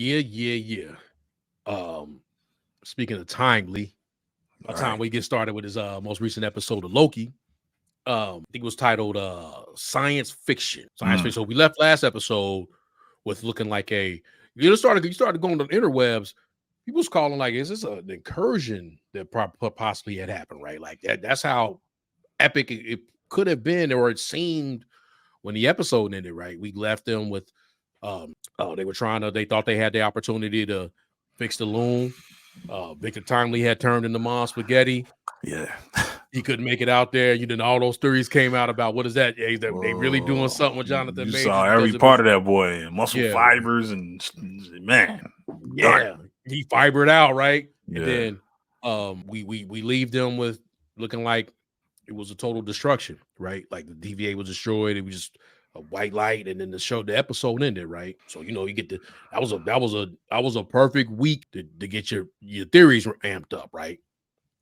Yeah. Speaking of timely, by the time we get started with his most recent episode of Loki, I think it was titled Science Fiction. So we left last episode with looking like you started going to the interwebs. People was calling like, is this an incursion that possibly had happened, right? Like that's how epic it could have been, or it seemed when the episode ended, right? We left them with they thought they had the opportunity to fix the loom. Victor Timely had turned into Mom Spaghetti. Yeah. He couldn't make it out there. You know, all those theories came out about what is that? They really doing something with Jonathan Majors. You saw every part of that boy, muscle fibers and man. Yeah, he fibered out, right? Yeah. And then we leave them with looking like it was a total destruction, right? Like the TVA was destroyed. It was just a white light, and then the episode ended, right? So you get that was a perfect week to get your theories amped up, right?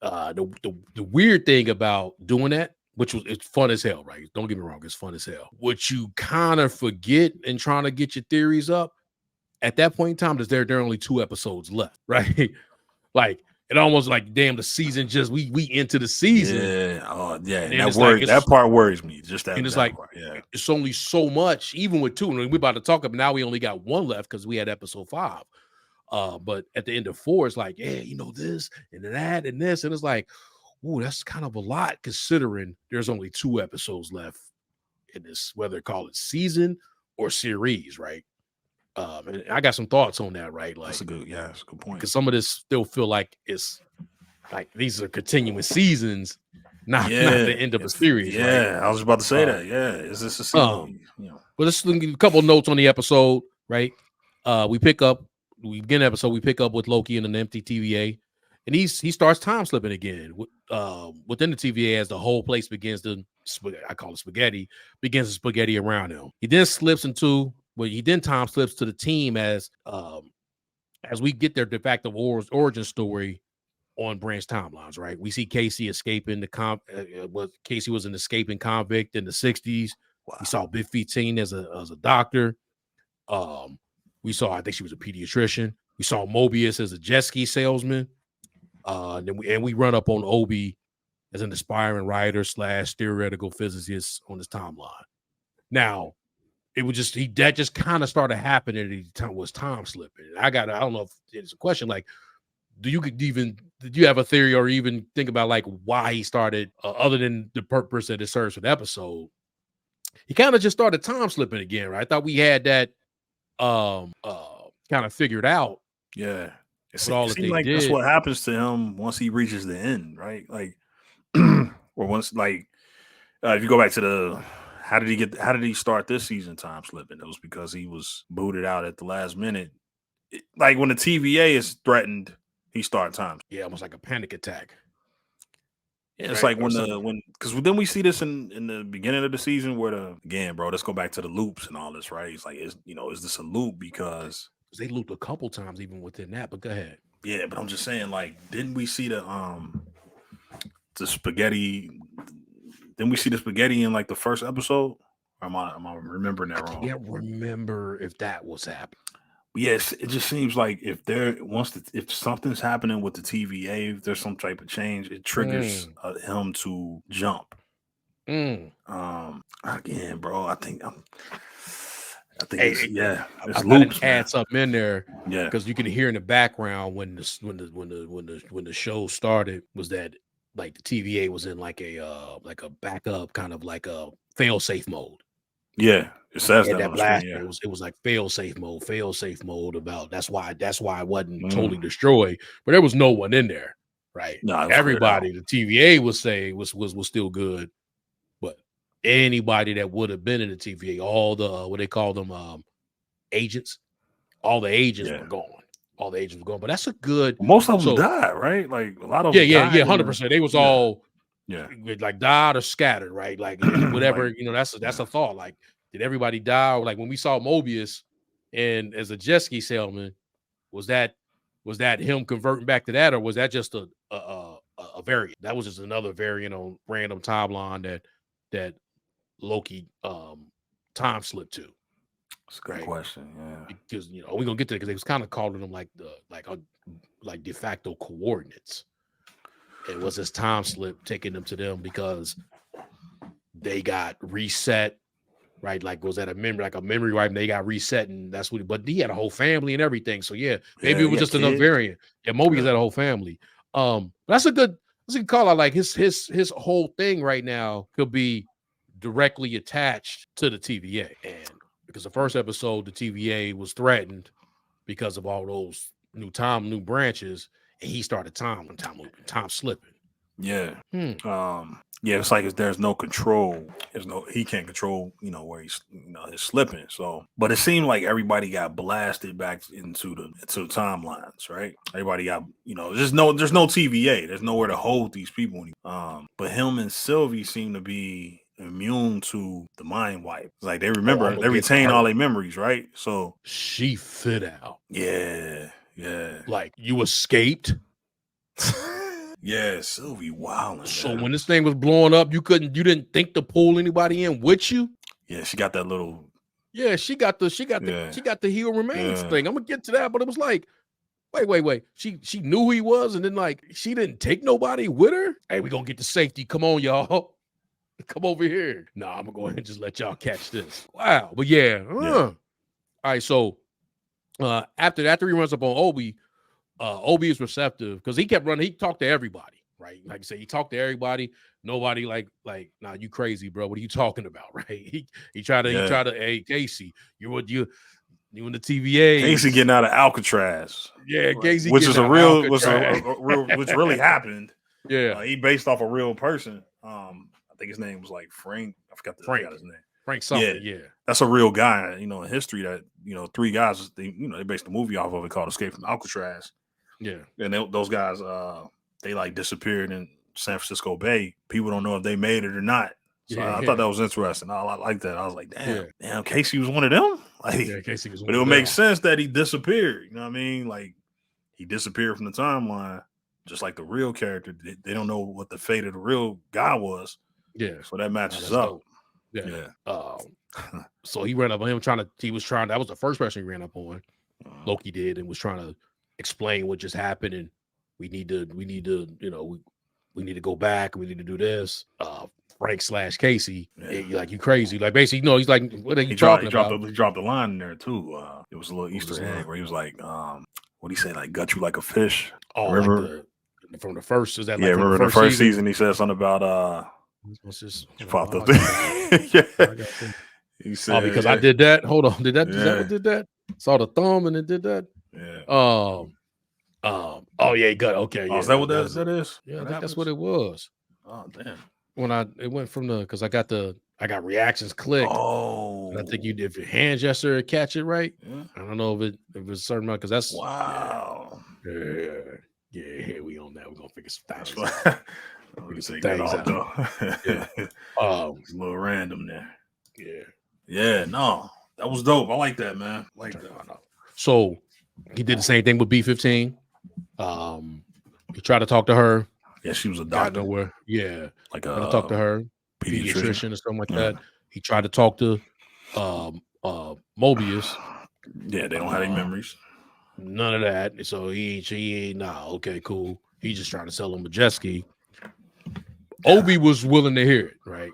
The weird thing about doing that, it's fun as hell, right? Don't get me wrong, it's fun as hell. What you kind of forget in trying to get your theories up at that point in time is there are only 2 episodes left, right? Like it almost like damn, the season just we into the season. Yeah. That part worries me. Just that. And it's that like part, yeah. It's only so much, even with 2. We're about to talk about now. We only got 1 left because we had episode 5. But at the end of 4, it's like, yeah, this and that and this, and it's like, ooh, that's kind of a lot considering there's only 2 episodes left in this, whether call it season or series, right? And I got some thoughts on that, right? Like, that's a good point. Because some of this still feel like it's like these are continuing seasons, not the end of a series. Yeah, right? I was about to say that. Yeah, is this a season? But let's give a couple notes on the episode, right? We begin the episode. We pick up with Loki in an empty TVA, and he starts time slipping again. Within the TVA, as the whole place begins to, I call it spaghetti, begins to spaghetti around him. He then time slips to the team as we get their de facto origin story on branch timelines, right? We see Casey escaping Casey was an escaping convict in the 60s. Wow. We saw Big 15 as a doctor. We saw, I think she was a pediatrician. We saw Mobius as a jet ski salesman. And we run up on Obi as an aspiring writer / theoretical physicist on his timeline. Now, it was that just kind of started happening. Was time slipping. I don't know if it's a question like, did you have a theory or even think about like why he started, other than the purpose that it serves for the episode? He kind of just started time slipping again, right? I thought we had that kind of figured out. Yeah. It seems like that's what happens to him once he reaches the end, right? Like, or once, like, if you go back to how did he start this season time slipping? It was because he was booted out at the last minute. Like when the TVA is threatened, he starts time. Yeah, almost like a panic attack. Yeah, it's right? Like because then we see this in the beginning of the season where let's go back to the loops and all this, right? It's like, is this a loop? Because they looped a couple times even within that, but go ahead. Yeah, but I'm just saying, like, didn't we see the spaghetti? Didn't we see the spaghetti in like the first episode? Or am I remembering that wrong? I can't remember if that was happening. Yes, it just seems like if something's happening with the TVA, if there's some type of change, it triggers him to jump. Again, bro, I think it's loops, add something in there. Yeah, because you can hear in the background when the show started was that like the TVA was in like a backup kind of like a fail-safe mode. Yeah, it says that blast. Yeah. It was like fail-safe mode about that's why it wasn't totally destroyed, but there was no one in there, right? No, everybody, the TVA was saying was still good, but anybody that would have been in the TVA, all the what they call them agents, all the agents were gone. All the agents were gone, but that's a good. Most of them died, right? Like a lot of them. Yeah, 100%. They was all. Yeah, like died or scattered, right? Like whatever, like, that's a thought. Like, did everybody die? Or like when we saw Mobius and as a jet ski salesman, was that him converting back to that, or was that just a variant? That was just another variant on random timeline that Loki time slipped to. That's a good question. Yeah, because we're gonna get to it because they was kind of calling them like de facto coordinates. It was this time slip taking them to them because they got reset, right? Like was that a memory wipe, and they got reset, and that's what. But he had a whole family and everything, so yeah, maybe it was just another variant. Yeah, Mobius had a whole family. That's a good call. I like his whole thing right now could be directly attached to the TVA, and because the first episode, the TVA was threatened because of all those new branches, and he started time slipping. Yeah. Yeah, it's like there's no control. He can't control, where he's his slipping. So, but it seemed like everybody got blasted back into the timelines, right? Everybody got, there's no TVA. There's nowhere to hold these people anymore. But him and Sylvie seem to be immune to the mind wipe. It's like they remember, they retain all their memories, right? So she fit out. Yeah. Like you escaped. Yeah, Sylvie wilding. So when this thing was blowing up, you didn't think to pull anybody in with you? Yeah, she got that little. Yeah, she got the heal remains thing. I'm gonna get to that, but it was like, wait. She knew who he was, and then like she didn't take nobody with her. Hey, we gonna get to safety. Come on, y'all. Come over here. No, I'm gonna go ahead and just let y'all catch this. Wow, but yeah. All right, so after he runs up on Obi. Obi is receptive because he kept running. He talked to everybody, right? Like you said, he talked to everybody. Nobody like, nah, you crazy, bro. What are you talking about, right? He tried to, hey, Casey, you in the TVA. Casey getting out of Alcatraz. Yeah, Casey, which is which really happened. Yeah, he based off a real person. I think his name was like Frank. I forgot his name. Frank something. Yeah, that's a real guy. In history that three guys they based the movie off of it called Escape from Alcatraz. Yeah, and those guys they like disappeared in San Francisco Bay. People don't know if they made it or not. So I thought that was interesting. I like that. I was like, damn, Casey was one of them. Like, Casey was. But it would make sense that he disappeared. You know what I mean? Like he disappeared from the timeline, just like the real character. They don't know what the fate of the real guy was. Yeah, so that matches up. Dope. Yeah. So he ran up on him that was the first person he ran up on. Loki did, and was trying to explain what just happened, and we need to we need to go back, we need to do this. Frank / Casey, like, you crazy, like basically, he's like, what are you talking about? He dropped the line in there too. It was a little Easter egg where he was like, what do you say, like, gut you like a fish? Remember from the first, is that like remember the first season he said something about popped up. He said, because I did that. Hold on, is that what did that? Saw the thumb and it did that. Yeah. Yeah, good. Okay. Is that what that is? Yeah, I think that's what it was. Oh, damn. When it went from because I got reactions clicked. Oh, and I think if your hand gesture catch it right. Yeah. I don't know if it's a certain amount, because that's wow. Yeah, we on that. We're gonna figure some things. A little random there. Yeah. No, that was dope. I like that, man. So he did the same thing with B-15. He tried to talk to her. Yeah, she was a doctor. Nowhere. Yeah, like talk to her, pediatrician or something like that. He tried to talk to Mobius. Yeah, they don't have any memories. None of that. So she ain't. Nah, okay, cool. He just trying to sell him a jet ski. Obi was willing to hear it, right?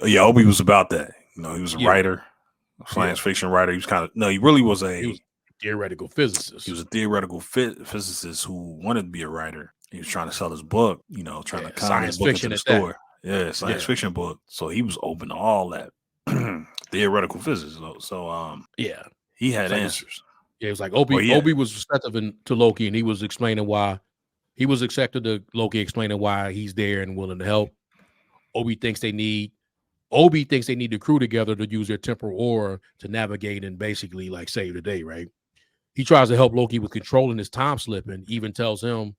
Yeah, Obi was about that. He was a writer, a science fiction writer. He was he really was he was a theoretical physicist. He was a theoretical physicist who wanted to be a writer. He was trying to sell his book, trying to con his book into the store. Yeah, science fiction book. So he was open to all that theoretical physics. So he had answers. Yeah, it was like Obi was receptive to Loki, and he was explaining why. He was accepted to Loki, explaining why he's there and willing to help. Obi thinks they need the crew together to use their temporal aura to navigate and basically like save the day, right? He tries to help Loki with controlling his time slip, and even tells him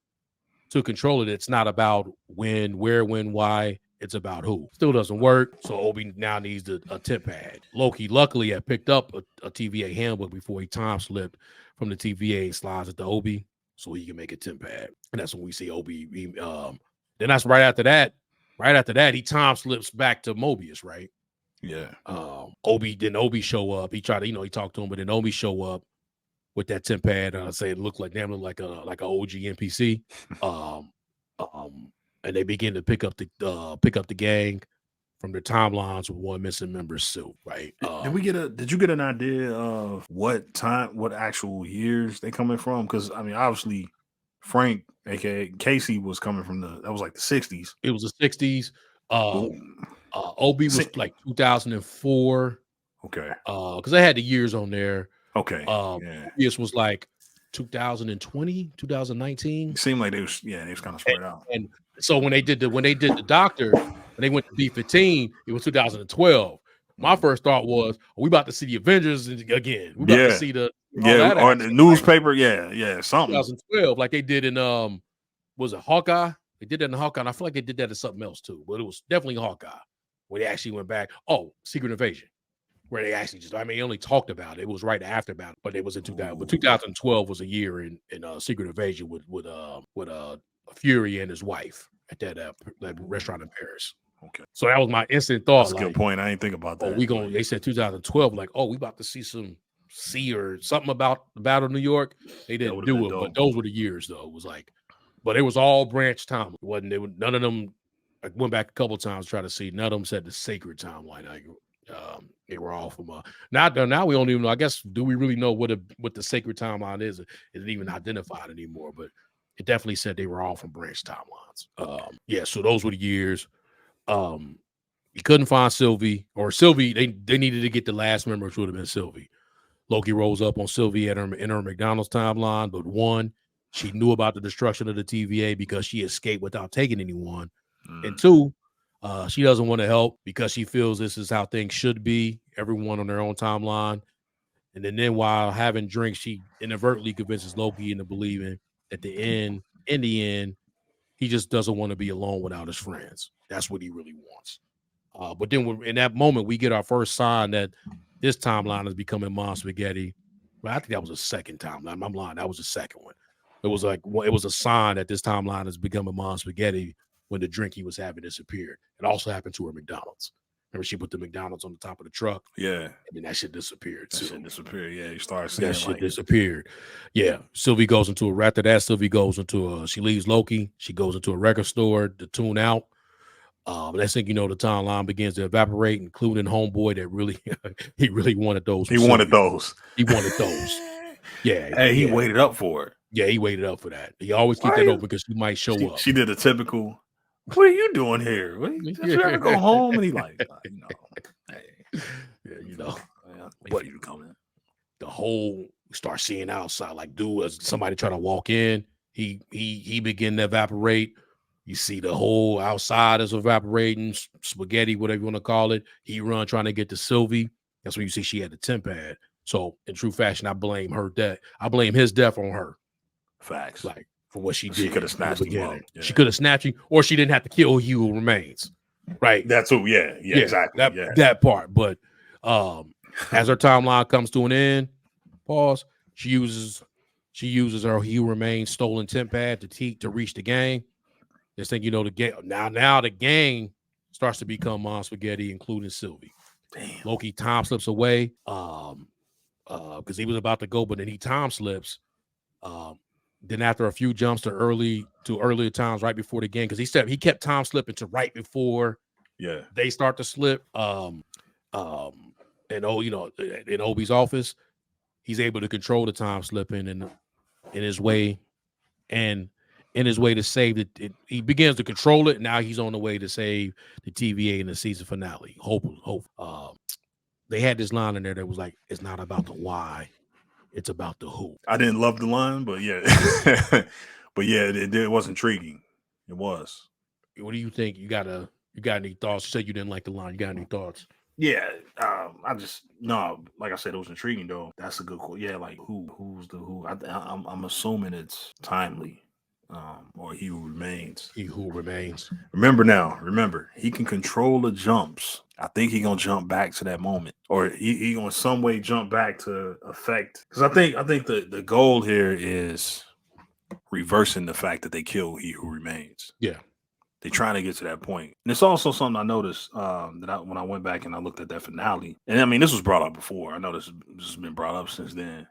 to control it. It's not about when, where, when, why. It's about who. Still doesn't work. So Obi now needs a tip pad. Loki luckily had picked up a TVA handbook before he time slipped from the TVA and slides it to Obi so he can make a tip pad. And that's when we see Obi. Then that's right after that. Right after that, he time slips back to Mobius, right? Yeah. Obi show up. He tried to, he talked to him, but then Obi show up with that temp pad. I say it looked like damn like a OG NPC. And they begin to pick up the gang from their timelines with one missing member Sue, right? Did you get an idea of what actual years they coming from? Because I mean, obviously Frank, aka Casey, was coming from that was like the 60s. It was the 60s. Obi was like 2004. Okay. Because they had the years on there. Okay. This was like 2020, 2019. It seemed like they was kind of spread out. And so when they did the Doctor, when they went to B15, it was 2012. My first thought was, we about to see the Avengers again. We about to see the or the newspaper, something. 2012, like they did in was it Hawkeye? They did that in Hawkeye. And I feel like they did that in something else too, but it was definitely Hawkeye where they actually went back. Oh, Secret Invasion, where they actually only talked about it. It was right after about it, but it was in 2000. But 2012 was a year in Secret Invasion with Fury and his wife at that restaurant in Paris. Okay, so that was my instant thought. That's a good point. I didn't think about that. They said 2012, like, we about to see or something about the Battle of New York. They didn't do it, but those were the years though. It was like, but it was all branch time. None of them. I went back a couple times to try to see. None of them said the sacred timeline. They were all from now we don't even know. I guess, do we really know what the sacred timeline is? It isn't even identified anymore, but it definitely said they were all from branch timelines. So those were the years. You couldn't find Sylvie. They needed to get the last member, which would have been Sylvie. Loki rolls up on Sylvie in her McDonald's timeline, but one, she knew about the destruction of the TVA because she escaped without taking anyone. And two, she doesn't want to help because she feels this is how things should be, everyone on their own timeline. And then while having drinks, she inadvertently convinces Loki into believing that in the end, he just doesn't want to be alone without his friends. That's what he really wants. But then in that moment, we get our first sign that this timeline is becoming Mom Spaghetti. Well, I think that was a second timeline. I'm lying. That was the second one. It was a sign that this timeline is becoming Mom Spaghetti when the drink he was having disappeared. It also happened to her McDonald's. Remember, she put the McDonald's on the top of the truck. Yeah. And then that shit disappeared. Yeah, you start seeing that shit disappeared. Yeah. Sylvie goes into after that, she leaves Loki. She goes into a record store to tune out. Next thing you know, the timeline begins to evaporate, including homeboy that really he really wanted those. He wanted those. Yeah. Hey, he waited up for it. Yeah, he waited up for that. He always keep that open because he might show up. She did a typical, what are you doing here? Did you ever go home? And he but you come in. The whole start seeing outside, like, dude, as somebody trying to walk in, he begin to evaporate. You see the whole outside is evaporating, spaghetti, whatever you want to call it. He run trying to get to Sylvie. That's when you see she had the temp pad. So in true fashion, I blame her death. I blame his death on her. Facts. Like, for what she did. She could have snatched him up. Yeah. She could have snatched him, or she didn't have to kill He Who Remains. Right. That's who. Yeah, exactly. That part. But as her timeline comes to an end, pause. She uses her He Who Remains stolen temp pad to reach the gang. Just think, the gang now the gang starts to become Mom Spaghetti, including Sylvie. Damn. Loki time slips away because he was about to go, but then he time slips. Then after a few jumps to earlier times right before the game, because he kept time slipping to right before they start to slip. In Obi's office, he's able to control the time slipping in his way to save it. He begins to control it. Now he's on the way to save the TVA in the season finale. Hope. They had this line in there that was like, "It's not about the why, it's about the who." I didn't love the line, but yeah, it was intriguing. It was. What do you think? You got any thoughts? You said you didn't like the line. You got any thoughts? Yeah, like I said, it was intriguing though. That's a good quote. Yeah, like who's the who? I'm assuming it's timely. Or He Who Remains. He Who Remains. Remember, he can control the jumps. I think he gonna jump back to that moment, or he gonna some way jump back to affect. Because I think the goal here is reversing the fact that they kill He Who Remains. Yeah, They trying to get to that point. And it's also something I noticed when I went back and I looked at that finale. And I mean, this was brought up before. I know this has been brought up since then.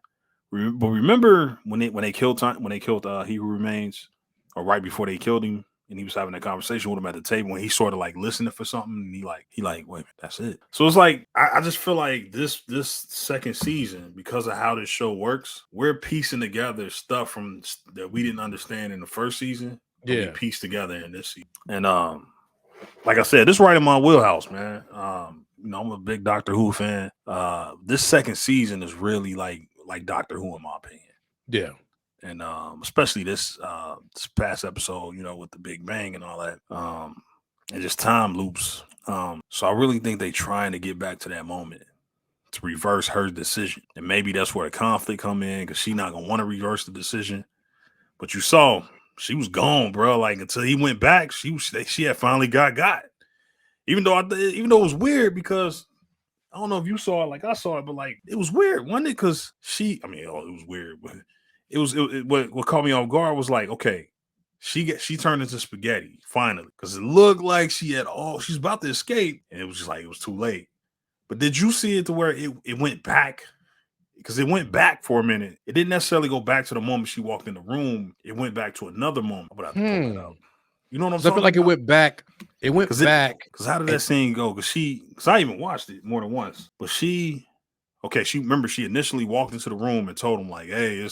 But remember when they killed He Who Remains, or right before they killed him, and he was having that conversation with him at the table when he sort of like listening for something, and he like, wait a minute, that's it. So it's like I just feel like this second season, because of how this show works, we're piecing together stuff from that we didn't understand in the first season. We pieced together in this season. And like I said, this is right in my wheelhouse, man. I'm a big Doctor Who fan. This second season is really like Doctor Who, in my opinion. Yeah. And especially this past episode, with the Big Bang and all that, and just time loops. So I really think they trying to get back to that moment to reverse her decision, and maybe that's where the conflict come in, because she's not gonna want to reverse the decision. But you saw she was gone, bro. Like, until he went back, she had finally got. Even though it was weird, because I don't know if you saw it like I saw it, but like it was weird, wasn't it? Because it was weird, but. What caught me off guard was like, okay, she turned into spaghetti finally, because it looked like she's about to escape, and it was just like it was too late. But did you see it to where it went back? Because it went back for a minute. It didn't necessarily go back to the moment she walked in the room. It went back to another moment. But I have to pull it out. You know what I'm saying? I feel like it went back. It went back. Because how did that scene go? Because I even watched it more than once. But she initially walked into the room and told him like, hey,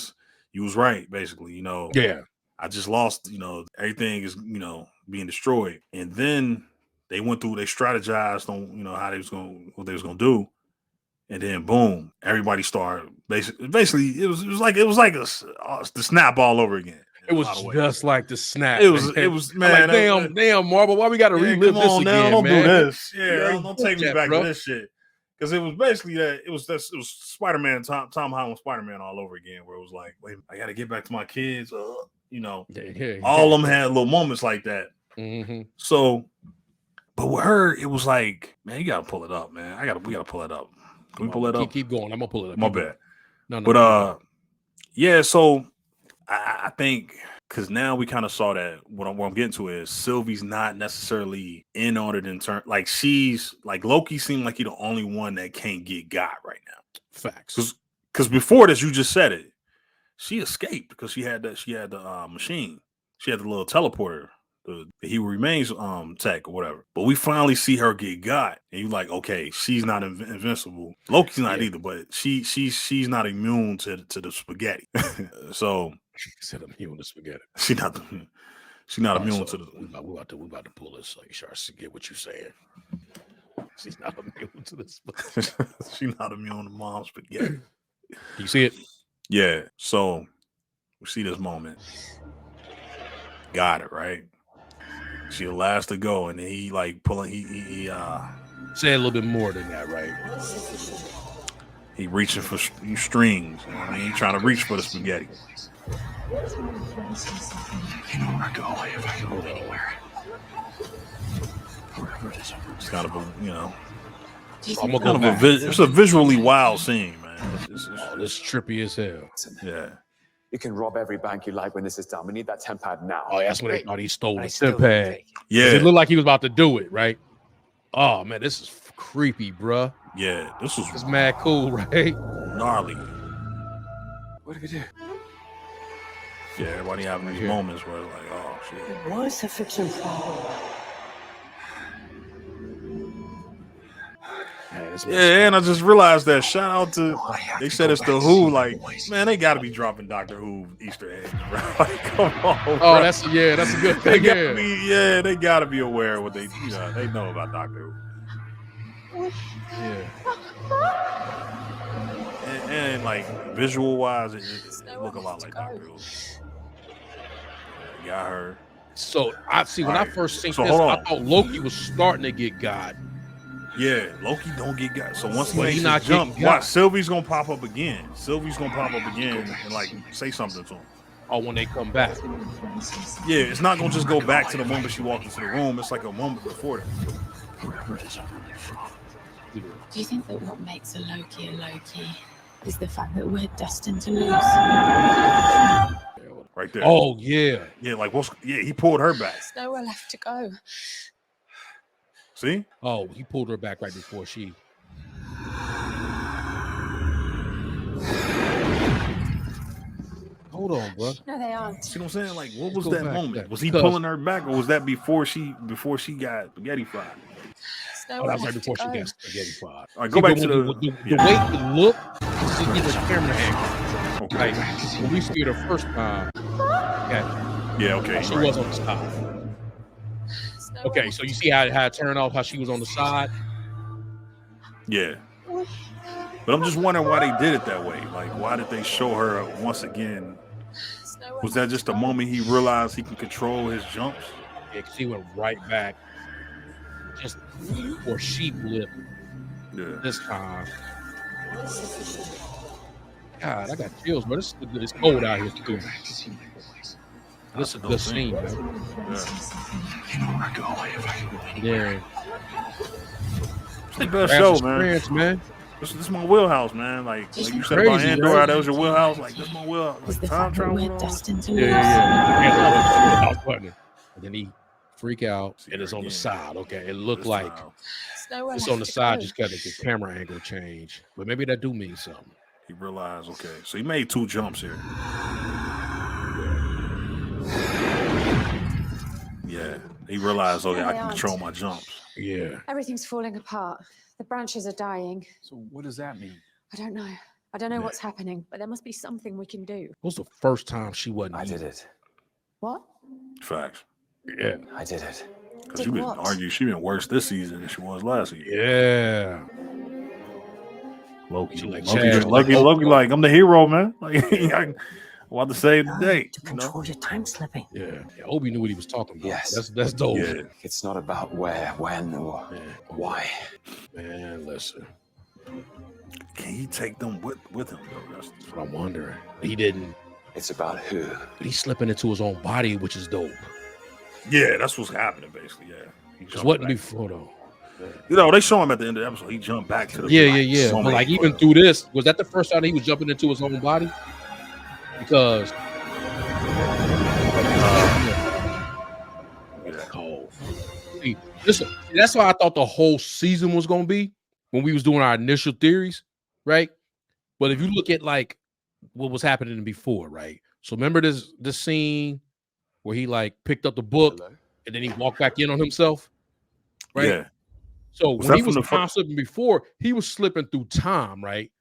you was right, basically, Yeah. I just lost, everything is, being destroyed. And then they strategized on, what they was going to do. And then boom, everybody started basically it was like the snap all over again. It was just like the snap. It was man. Like, damn, Marvel, why we got to relive this again, now, don't man? do this. Yeah, don't take me back to this shit. Because it was basically that it was Spider-Man, Tom Holland Spider-Man all over again, where it was like, wait, I got to get back to my kids. All of them had little moments like that. Mm-hmm. So, but with her, it was like, man, you got to pull it up, man. We got to pull it up. Can we pull it up? Keep going. I'm gonna pull it up. My bad. No. But yeah. So I think, because now we kind of saw that what I'm getting to is Sylvie's not necessarily in on it in turn. Like, she's like, Loki seemed like he's the only one that can't get got right now. Facts. Because before this, you just said it. She escaped because she had the machine. She had the little teleporter, the He Who Remains tech or whatever. But we finally see her get got, and you're like, okay, she's not invincible. Loki's not either, but she's not immune to the spaghetti. So. She said immune to spaghetti. She's not immune to the. We about to pull this so you start to get what you're saying. She's not immune to this. She's not immune to mom's spaghetti. You see it? Yeah. So we see this moment. Got it right. She the last to go, and then he like pulling. He say a little bit more than that, right? He reaching for strings. You know what I mean? He trying to reach for the spaghetti. You know where I go if I go anywhere. It's kind of a, I'm gonna go back. It's a visually wild scene, man. This trippy as hell. Yeah. You can rob every bank you like when this is done. We need that 10 pad now. Oh, that's when they thought he stole the 10 pad. Yeah. It looked like he was about to do it, right? Oh man, this is creepy, bruh. Yeah, this is mad cool, right? Gnarly. What do we do? Yeah, everybody having these moments where it's like, oh shit. What is the fiction problem? Yeah, and I just realized that. Shout out to, they said it's the Who. Like, man, they got to be dropping Doctor Who Easter eggs, bro. Like, come on, bro. Oh, that's a good thing. They got to be aware of what they know about Doctor Who. Yeah. And like visual wise, it look a lot like Doctor Who. Got her. So I see when I first seen this, I thought Loki was starting to get God. Yeah, Loki don't get got. So once he not jump, watch, Sylvie's gonna pop up again. And like say something to him. Or when they come back. Yeah, it's not gonna just go back to the moment she walked into the room. It's like a moment before that. Do you think that what makes a Loki is the fact that we're destined to lose. Right there. Oh yeah. Yeah, like he pulled her back. There's nowhere left to go. See? Oh, he pulled her back right before she. Hold on, bro. No, they aren't. See what I'm saying? Like, what was Let's go that back to moment? that, Was he because- pulling her back, or was that before she got spaghetti fried? Oh, that was right before she got spaghetti fried. All right, go back to the way it looked. See the camera angle. Okay. Like when we see her the first time. Yeah. Okay. She right. was on the side. Okay, so you see how it turned off, how she was on the side. Yeah. But I'm just wondering why they did it that way. Like, why did they show her once again? Was that just the moment he realized he can control his jumps? Yeah, because he went right back just before she blipped. Yeah. This time. God, I got chills, but it's cold out here too. This is a good scene, man. Yeah. It's the best show, man. Man. This is my wheelhouse, man. Like you said Crazy, about Andor, right? that was your wheelhouse. Like, this is my wheelhouse. Like, time travel. Yeah. And then he freak out, and it's on the side. Okay, it looked like it's on the side just because the camera angle change, but maybe that do mean something. He realized, okay, so he made 2 jumps here. Yeah, he realized, okay, I can control my jumps. Yeah. Everything's falling apart. The branches are dying. So what does that mean? I don't know. I don't know what's happening, but there must be something we can do. It was the first time she wasn't. I did it. What? Facts. Yeah. I did it. Because you've been arguing, she's been worse this season than she was last season. Yeah. Loki, like Loki, like, I'm the hero, man. Like, I want to save the day. To control your time slipping. Yeah. Obi knew what he was talking about. Yes. That's dope. Yeah. It's not about where, when, or why. Man, listen. Can he take them with him, though? That's what I'm wondering. He didn't. It's about who. But he's slipping into his own body, which is dope. Yeah, that's what's happening, basically. Yeah. Because wasn't before, though. You know, they show him at the end of the episode. He jumped back to the Yeah. But like even through this, was that the first time he was jumping into his own body? Because see, listen, that's why I thought the whole season was gonna be when we was doing our initial theories, right? But if you look at like what was happening before, right? So remember this scene where he like picked up the book and then he walked back in on himself, right? Yeah. So when he was time slipping before, he was slipping through time, right?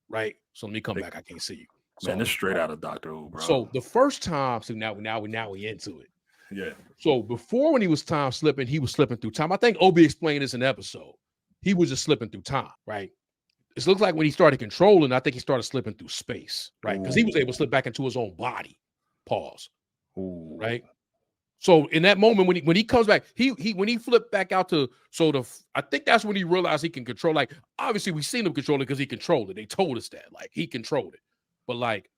Right. So let me come back. I can't see you. Man, it's straight out of Doctor Who, bro. So the first time, so now we into it. Yeah. So before when he was time slipping, he was slipping through time. I think Obi explained this in the episode. He was just slipping through time, right? It looks like when he started controlling, I think he started slipping through space, right? Because he was able to slip back into his own body. Pause. Ooh. Right. So in that moment when he comes back, when he flipped back out to I think that's when he realized he can control. Like obviously we seen him control it because he controlled it. They told us that, like he controlled it. But like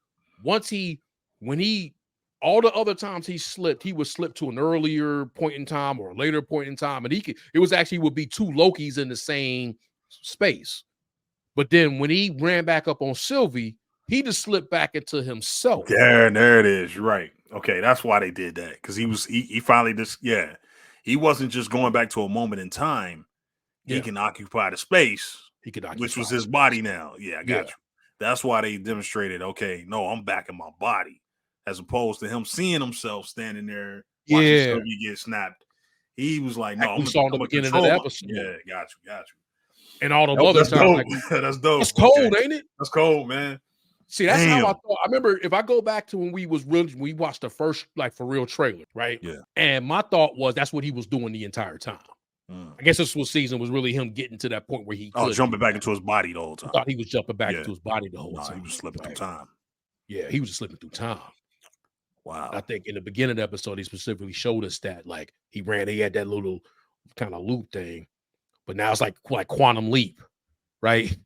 all the other times he slipped, he would slip to an earlier point in time or a later point in time, and it was actually would be 2 Lokis in the same space. But then when he ran back up on Sylvie, he just slipped back into himself. There it is. You're right. Okay, that's why they did that. Because he finally he wasn't just going back to a moment in time. He can occupy the space. He could occupy, which was his body now. Yeah, I got you. That's why they demonstrated, okay, no, I'm back in my body. As opposed to him seeing himself standing there watching Sylvie get snapped. He was like, no, we saw in the beginning of the episode. Yeah, got you. And all the other times, like, that's dope. It's cold, ain't it? That's cold, man. See, that's how I thought. I remember if I go back to when we watched the first like for real trailer, right? Yeah. And my thought was that's what he was doing the entire time. I guess this season was really him getting to that point where he jumping back into his body the whole time. I thought he was jumping back into his body the whole time. He was slipping through time. Yeah, he was just slipping through time. Wow. I think in the beginning of the episode, he specifically showed us that like he had that little kind of loop thing, but now it's like quantum leap, right?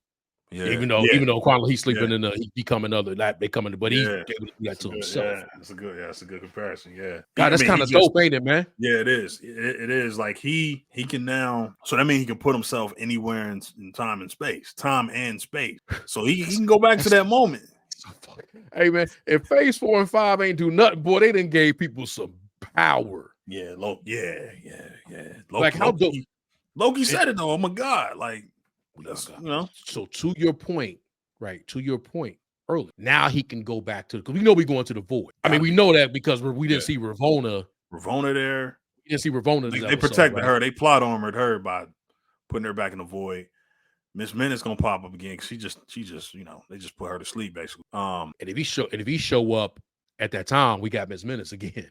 Yeah. Even though Quantum he's sleeping in he coming other that they coming, but he's able to do that to himself. Yeah, that's a good comparison. Yeah, God, that's kind of dope, ain't it, man? Yeah, it is. It is like he can now. So that means he can put himself anywhere in time and space. So he can go back to that moment. Hey man, if Phase 4 and 5 ain't do nothing, boy, they done gave people some power. Yeah, yeah. Like how dope. Loki said it though. Oh my God, like that's So to your point, right? To your point early. Now he can go back to because we know we're going to the void. I mean, we know that because we didn't see Ravonna. Ravonna there. You didn't see Ravonna. They protected her. They plot armored her by putting her back in the void. Miss Minutes gonna pop up again because she just they just put her to sleep basically. And if he show up at that time, we got Miss Minutes again.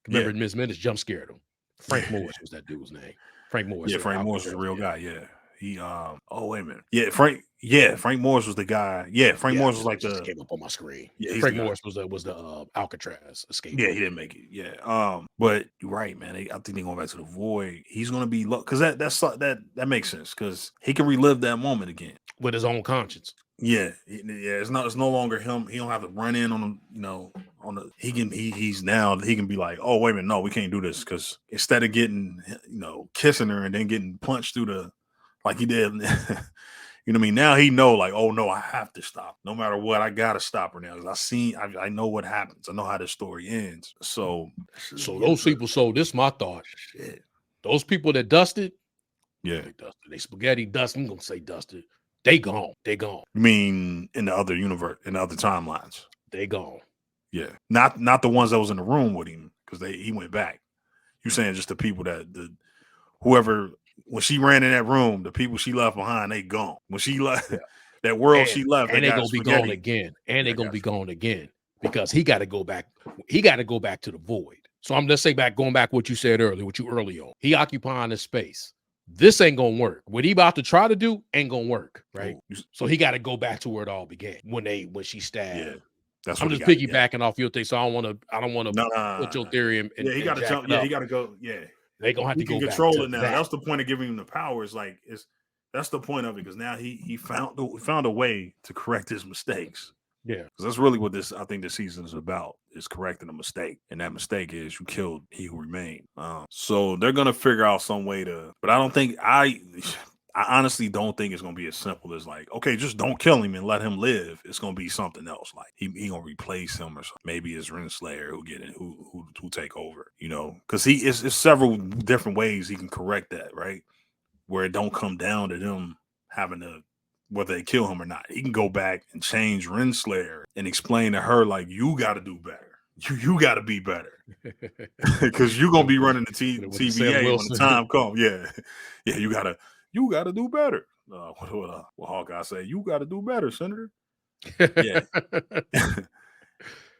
Remember, Miss Minutes jump scared him. Frank Morris was that dude's name. Frank Morris. Yeah, Frank Morris was a real guy. Yeah. He oh wait a minute. Frank Morris was the guy. Yeah, Frank Morris was like the came up on my screen. Yeah, Frank Morris was the Alcatraz escape. Yeah, he didn't make it. Yeah. But you're right, man. I think they're going back to the void. He's gonna be because that makes sense because he can relive that moment again with his own conscience. Yeah. It's no longer him. He don't have to run in on him, he can be like, oh wait a minute, no, we can't do this because instead of getting kissing her and then getting punched through the like he did. You know what I mean? Now he know like, oh no, I have to stop. No matter what, I gotta stop her now. Because I know what happens. I know how the story ends. So those people. So this is my thought. Shit. Those people that dusted, they spaghetti dusted. I'm gonna say dusted. They gone. They gone. You mean in the other universe, in the other timelines? They gone. Yeah, not the ones that was in the room with him because he went back. You saying just the people whoever. When she ran in that room, the people she left behind, they gone. When she left that world, she left, and they gonna be gone again. And they gonna be gone again because he got to go back. He got to go back to the void. So going back what you said earlier, what you early on. He occupying the space. This ain't gonna work. What he about to try to do ain't gonna work, right? So he got to go back to where it all began when she stabbed. Yeah. I'm just piggybacking off your thing, so I don't want to put your theory in. He got to jump. Yeah, he got to go. Yeah. They gonna have to go control it now. That's the point of giving him the power. That's the point of it because now he found a way to correct his mistakes. Yeah, because that's really what I think this season is about, is correcting a mistake, and that mistake is you killed He Who Remained. So they're gonna figure out some way to, but I honestly don't think it's gonna be as simple as like, okay, just don't kill him and let him live. It's gonna be something else. Like he gonna replace him or something. Maybe it's Renslayer who get in, who take over. Because it's several different ways he can correct that, right? Where it don't come down to them having to whether they kill him or not. He can go back and change Renslayer and explain to her like, you got to do better. You got to be better because you're gonna be running the TVA when the time comes. Yeah, you gotta do better. What Hawkeye say? You got to do better, Senator. Yeah.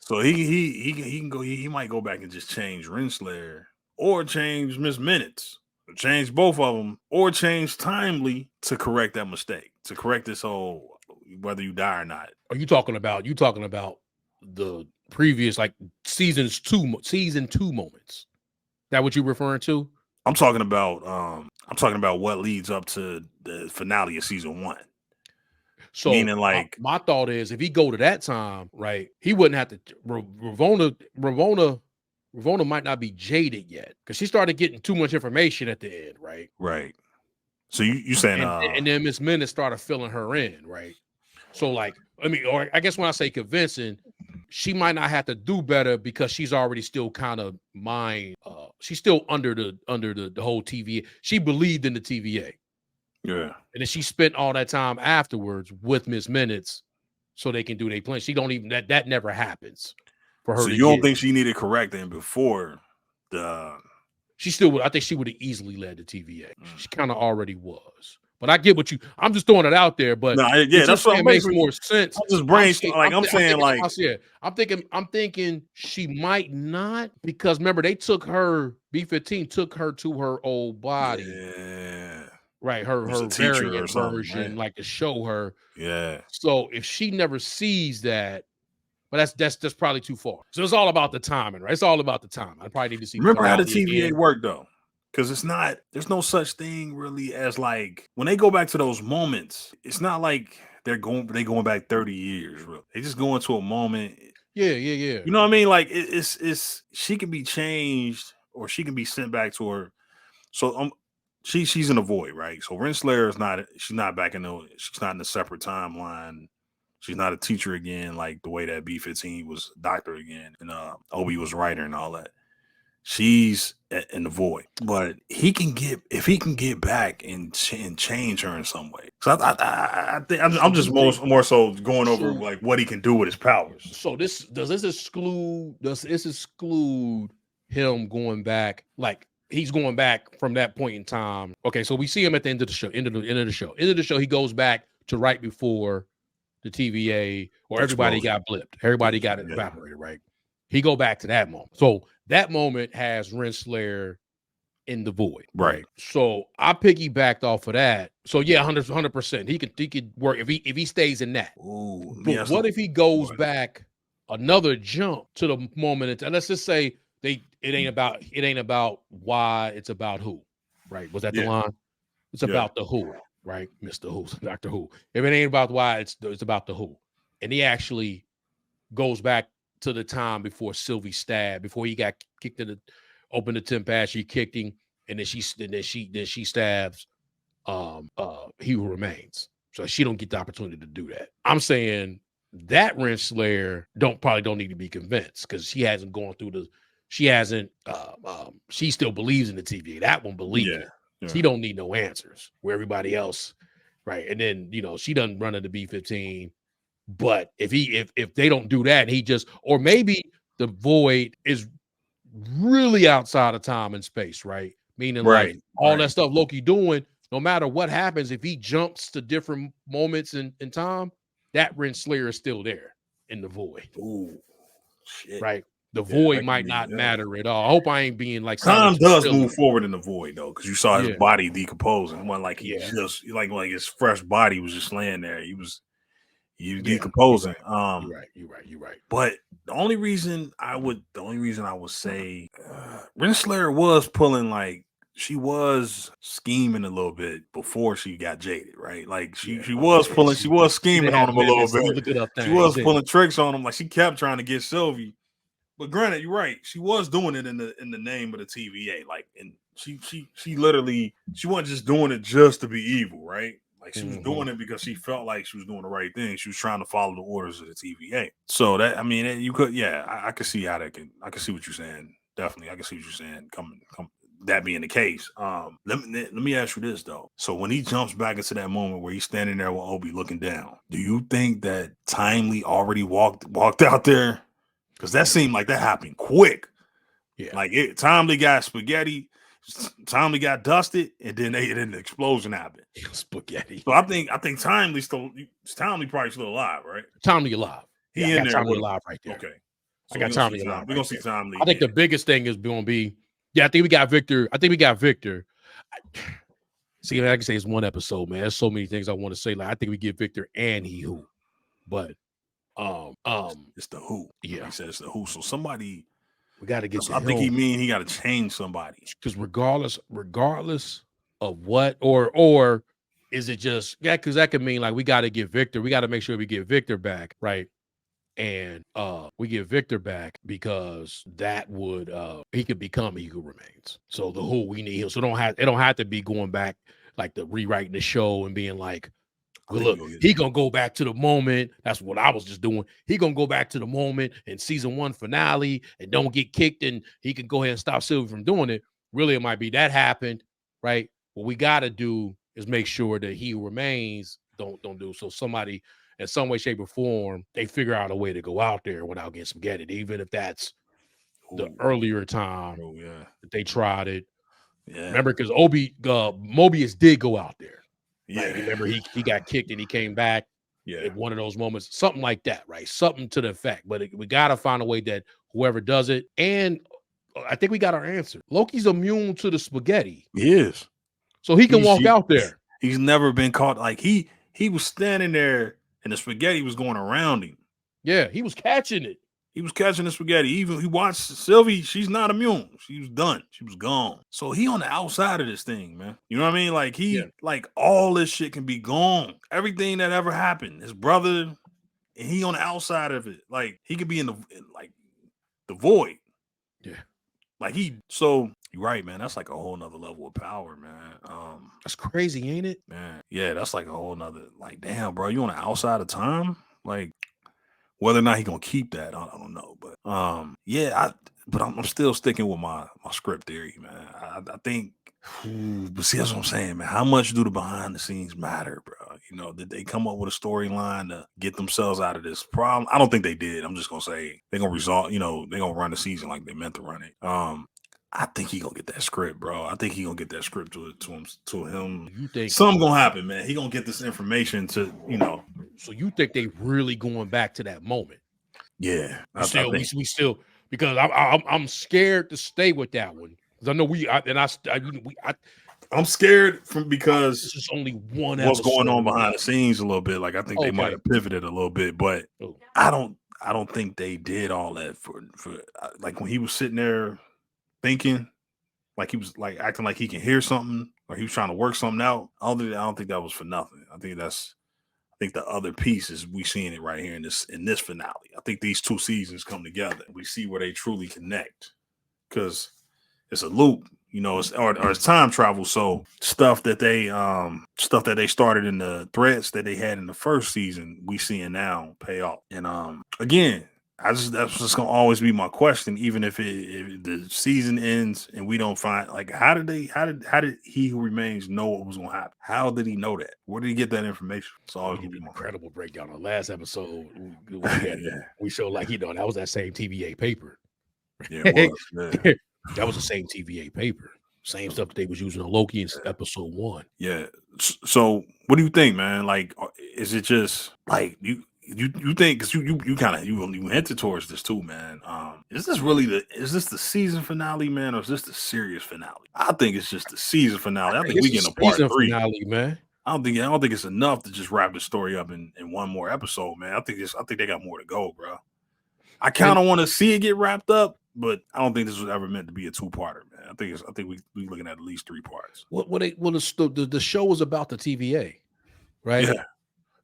So he can go. He might go back and just change Renslayer or change Miss Minutes, or change both of them, or change Timely to correct that mistake, to correct this whole whether you die or not. Are you talking about the previous like season 2 moments? That what you're referring to? I'm talking about what leads up to the finale of season 1. So meaning like my thought is if he go to that time, right, he wouldn't have to Ravonna might not be jaded yet because she started getting too much information at the end, right? Right. So you saying and then Miss Minutes started filling her in, right? So like, or I guess when I say convincing, she might not have to do better because she's already still kind of she's still under the whole TVA. She believed in the TVA. Yeah. And then she spent all that time afterwards with Miss Minutes so they can do their plan. She don't even that never happens for her. So you don't think she needed correcting before she still would. I think she would have easily led the TVA. She kind of already was. But I get what I'm just throwing it out there. But that's what makes more sense. I'm just brainstorming. I'm thinking she might not because remember they took her B-15 took her to her old body. Yeah. Right, her variant version, right? Like to show her. Yeah. So if she never sees that, but that's probably too far. So it's all about the timing, right? It's all about the time. I probably need to see. Remember how the TVA worked though. Because there's no such thing really as like when they go back to those moments, it's not like they going back 30 years. Bro. They just go into a moment. Yeah. You know what I mean? Like it's she can be changed or she can be sent back to her. So she's in the void, right? So Renslayer she's not back she's not in a separate timeline. She's not a teacher again, like the way that B-15 was doctor again, and Obi was writer and all that. She's in the void, but if he can get back and change her in some way. So I think I'm just more so going over like what he can do with his powers. So does this exclude him going back? Like he's going back from that point in time. Okay, so we see him at the end of the show. End of the show, he goes back to right before the TVA or everybody got blipped. Everybody got evaporated, right? He go back to that moment. So that moment has Renslayer in the void. Right. So I piggybacked off of that. So yeah, 100%. He could work if he stays in that. Ooh, but what if he goes back another jump to the moment? And let's just say it ain't about why, it's about who. Right. Was that the line? It's about the who, right? Mr. Who, Dr. Who. If it ain't about why, it's about the who. And he actually goes back to the time before Sylvie stabbed, before he got kicked in opened the temp patch, she kicked him, and then she stabs He Who Remains. So she don't get the opportunity to do that. I'm saying that Renslayer probably don't need to be convinced because she hasn't gone through she still believes in the TVA. That one believes it. She don't need no answers where everybody else, right? And then she doesn't run into B-15. But if they don't do that, or maybe the void is really outside of time and space, right? Meaning like all that stuff Loki doing, no matter what happens, if he jumps to different moments in time, that Renslayer is still there in the void. Ooh, shit. Right? The void might not matter at all. I hope I ain't being like time does move forward in the void though, because you saw his body decomposing. It wasn't like he just like his fresh body was just laying there. He was decomposing. You're right. But the only reason I would say Renslayer was pulling, like, she was scheming a little bit before she got jaded, right? Like she was pulling, she was scheming on him a little bit. She was pulling tricks on him, like she kept trying to get Sylvie. But granted, you're right. She was doing it in the name of the TVA, like, and she literally, she wasn't just doing it just to be evil, right? Like she was doing it because she felt like she was doing the right thing. She was trying to follow the orders of the TVA. So that, I mean, you could, I could see how I could see what you're saying. Definitely, I can see what you're saying. Come, that being the case. Let me ask you this though. So when he jumps back into that moment where he's standing there with Obi looking down, do you think that Timely already walked out there? Because that seemed like that happened quick. Yeah, like Timely got spaghetti. Timely got dusted, and then the explosion happened. Spaghetti. So I think Timely probably still alive, right? Timely alive. He in there. Timely alive right there. Okay. So I got Timely alive. We're gonna see Timely. I think the biggest thing is going to be, I think we got Victor. See, I can say it's one episode, man. There's so many things I want to say. Like I think we get Victor and He Who, but it's the Who. Yeah, he says it's the Who. So somebody. We got to get. I think he got to change somebody. Because regardless of what, or is it just because that could mean like we got to get Victor. We got to make sure we get Victor back, right? And we get Victor back because that would he could become He Who Remains. So the Who we need him. So it don't have to be going back like the rewriting the show and being like, well, look, he gonna go back to the moment. That's what I was just doing. He gonna go back to the moment in season 1 finale and don't get kicked, and he can go ahead and stop Sylvie from doing it. Really, it might be that happened, right? What we gotta do is make sure that He Who Remains don't do. So somebody in some way, shape, or form, they figure out a way to go out there without getting spaghetti, even if that's the earlier time that they tried it. Yeah. Remember, because Mobius did go out there. Yeah, like, remember he got kicked and he came back. Yeah, at one of those moments, something like that, right? Something to the effect. But we gotta find a way that whoever does it, and I think we got our answer. Loki's immune to the spaghetti. He is, so he can walk out there. He's never been caught. Like he was standing there and the spaghetti was going around him. Yeah, he was catching it. He was catching the spaghetti. Even he watched Sylvie. She's not immune. She was done. She was gone. So he on the outside of this thing, man. You know what I mean? Like like all this shit can be gone. Everything that ever happened, his brother, and he on the outside of it. Like he could be in the void. Yeah. Like so you're right, man. That's like a whole nother level of power, man. That's crazy, ain't it? Man, yeah, that's like a whole nother, like, damn, bro, you on the outside of time? Like, whether or not he gonna keep that, I don't know. But yeah, but I'm still sticking with my script theory, man. I think, but see, that's what I'm saying, man. How much do the behind the scenes matter, bro? You know, did they come up with a storyline to get themselves out of this problem? I don't think they did. I'm just gonna say they're gonna resolve, you know, they're gonna run the season like they meant to run it. I think he gonna get that script, bro. I think he gonna get that script to him. You think something gonna happen, man? He gonna get this information to, you know. So you think they really going back to that moment? Yeah, we still because I'm scared to stay with that one because I know I'm scared because this is only one. What's going on behind the scenes a little bit? Like I think they might have pivoted a little bit, but I don't think they did all that for like when he was sitting there thinking, like he was like acting like he can hear something or he was trying to work something out. I don't think that was for nothing. I think the other piece is we seeing it right here in this finale. I think these two seasons come together. We see where they truly connect because it's a loop, you know, or it's time travel. So stuff that they started in the threads that they had in the first season, we seeing now pay off. And again, that's just gonna always be my question, even if the season ends and we don't find, like, how did He Who Remains know what was gonna happen? How did he know that? Where did he get that information? It's always gonna be my incredible breakdown. On last episode, we showed, like, you know, that was that same TVA paper. Yeah, it was. Yeah. That was the same TVA paper. Same stuff that they was using on Loki in episode 1. Yeah. So what do you think, man? Like, is it just like you think, because you kind of you hinted towards this too, man. Is this the season finale, man, or is this the serious finale? I think it's just the season finale. I think we get a part 3 finale, man. I don't think it's enough to just wrap the story up in one more episode, man. I think they got more to go, bro. I kind of want to see it get wrapped up, but I don't think this was ever meant to be a 2-parter, man. I think we looking at least 3 parts. The show was about the TVA, right? Yeah.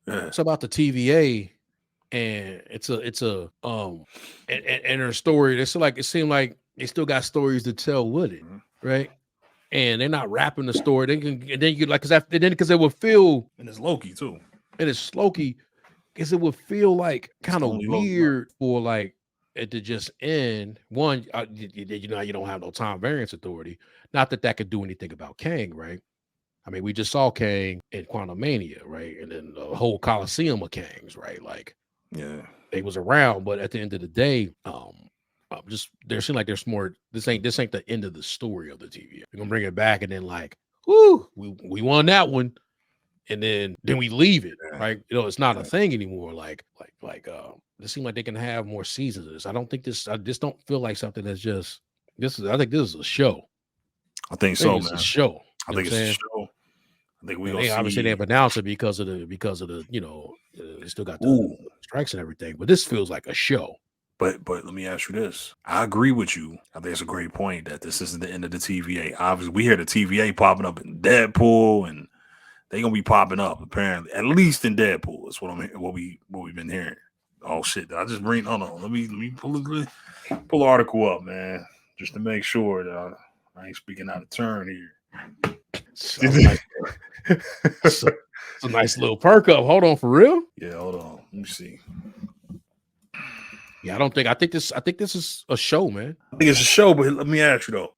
It's about the TVA, and it's a and her story. It's like it seemed like they still got stories to tell with it, right? And they're not wrapping the story. Because it would feel, and it's Loki too, and it's Loki, because it would feel like kind of weird for like it to just end. One, you know, you don't have no time variance authority. Not that could do anything about Kang, right? I mean, we just saw Kang in Quantumania, right? And then the whole Coliseum of Kangs, right? Like, yeah, they was around, but at the end of the day, just there seemed like there's more. This ain't the end of the story of the TV. We're gonna bring it back, and then like, whoo, we won that one, and then we leave it, right? You know, it's not a thing anymore. Like, it seems like they can have more seasons of this. I just don't feel like something that's just this is. I think this is a show. I think so, man. It's a show. I think it's a show. I think we obviously they have announced it because of the you know, they still got the strikes and everything, but this feels like a show. But let me ask you this. I agree with you. I think it's a great point that this isn't the end of the TVA. Obviously, we hear the TVA popping up in Deadpool, and they're gonna be popping up apparently, at least in Deadpool. That's what we've been hearing. Oh shit! I just bring. Hold on. Let me pull the article up, man, just to make sure that I ain't speaking out of turn here. It's a nice little perk up. Hold on, for real? Yeah, hold on. Let me see. Yeah, I think this is a show, man. I think it's a show, but let me ask you though.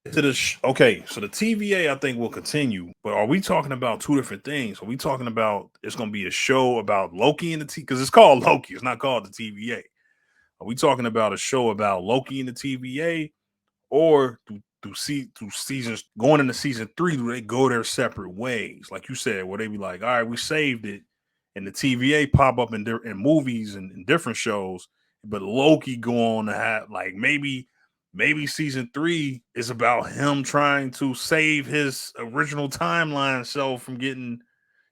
Okay, so the TVA I think will continue, but are we talking about 2 different things? Are we talking about it's going to be a show about Loki and the because it's called Loki, it's not called the TVA. Are we talking about a show about Loki and the TVA, or through seasons going into season 3, do they go their separate ways? Like you said, where they be like, all right, we saved it, and the TVA pop up in movies and in different shows. But Loki go on to have, like, maybe season 3 is about him trying to save his original timeline self from getting,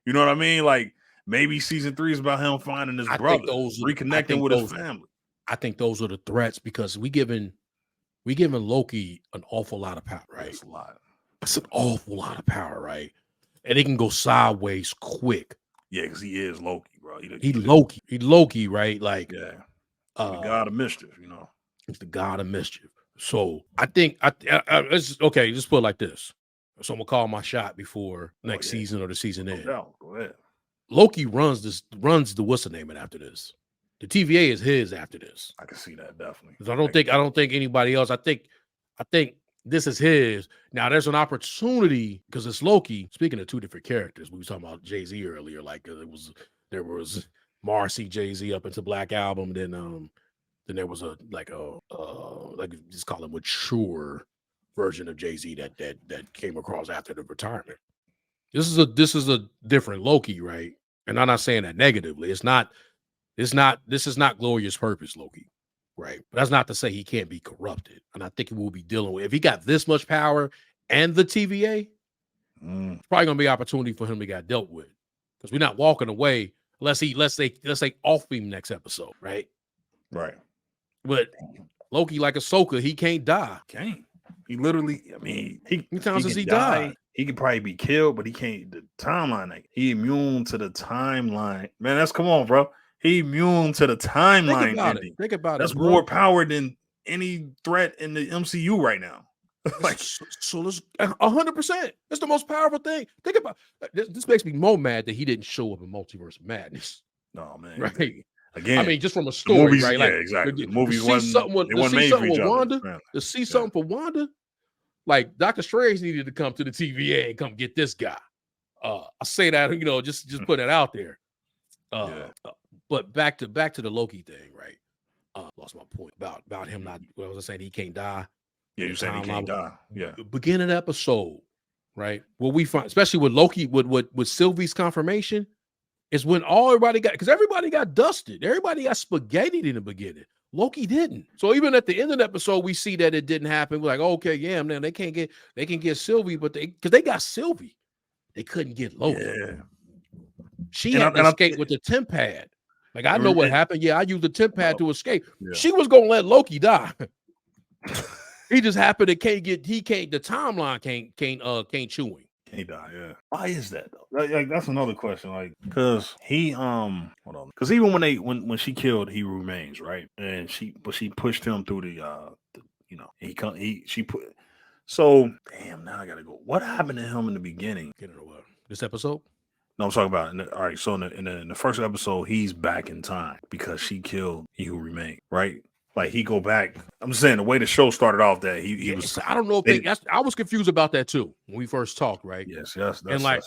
you know what I mean? Like, maybe season 3 is about him finding his brother, reconnecting with his family. I think those are the threats because we giving Loki an awful lot of power, right? That's a lot. That's an awful lot of power, right? And it can go sideways quick. Yeah, because he is Loki, bro. He Loki, right? Like, yeah, the god of mischief, you know. He's the god of mischief. So I think let's okay. Just put it like this. So I'm gonna call my shot before next season or the season end. Go ahead. Loki runs the what's the name it after this. The TVA is his after this. I can see that definitely. Because I don't think anybody else. I think this is his. Now there's an opportunity because it's Loki. Speaking of two different characters, we were talking about Jay-Z earlier. Like there was Marcy Jay-Z up into Black Album, then there was a just call it mature version of Jay-Z that came across after the retirement. This is a different Loki, right? And I'm not saying that negatively. This is not Glorious Purpose Loki, right? But that's not to say he can't be corrupted. And I think he will be dealing with if he got this much power and the TVA, it's probably gonna be an opportunity for him to get dealt with. Because we're not walking away let's say off him next episode, right? Right. But Loki, like Ahsoka, he can't die. Can't. He literally, I mean, how many times has he died? He could probably be killed, but he can't. The timeline, like, he immune to the timeline. Man, come on, bro. He immune to the timeline. Think about it. That's more power than any threat in the MCU right now. Like, so let's 100%. That's the most powerful thing. Think about this. Makes me more mad that he didn't show up in Multiverse of Madness. No, man. Right. Again, I mean, just from a story, movies, right? Yeah, like, exactly. The movies to see something with Wanda, to see something for Wanda, like Dr. Strange needed to come to the TVA and come get this guy. I say that, just put it out there. But back to the Loki thing, right? Lost my point about him not. What was I saying? He can't die. Yeah, you saying he can't die. Yeah. Beginning of the episode, right? What we find, especially with Loki, with Sylvie's confirmation. Is when everybody got dusted. Everybody got spaghettied in the beginning. Loki didn't. So even at the end of the episode, we see that it didn't happen. We're like, okay, yeah, man, they can get Sylvie, but because they got Sylvie, they couldn't get Loki. Yeah. She had to escape with the temp pad. Like, I know what happened. Yeah, I used the temp pad to escape. Yeah. She was gonna let Loki die. He just happened to the timeline can't chew him. He died, yeah. Why is that though? Like that's another question. Like, cause he hold on. Cause even when she killed, he remains, right? And she pushed him through she put. So damn, now I gotta go. What happened to him in the beginning? This episode? No, I'm talking about. All right, so in the first episode, he's back in time because she killed He Who Remained, right? Like he go back. I'm just saying the way the show started off that he was. I don't know if I was confused about that too when we first talked, right? Yes. And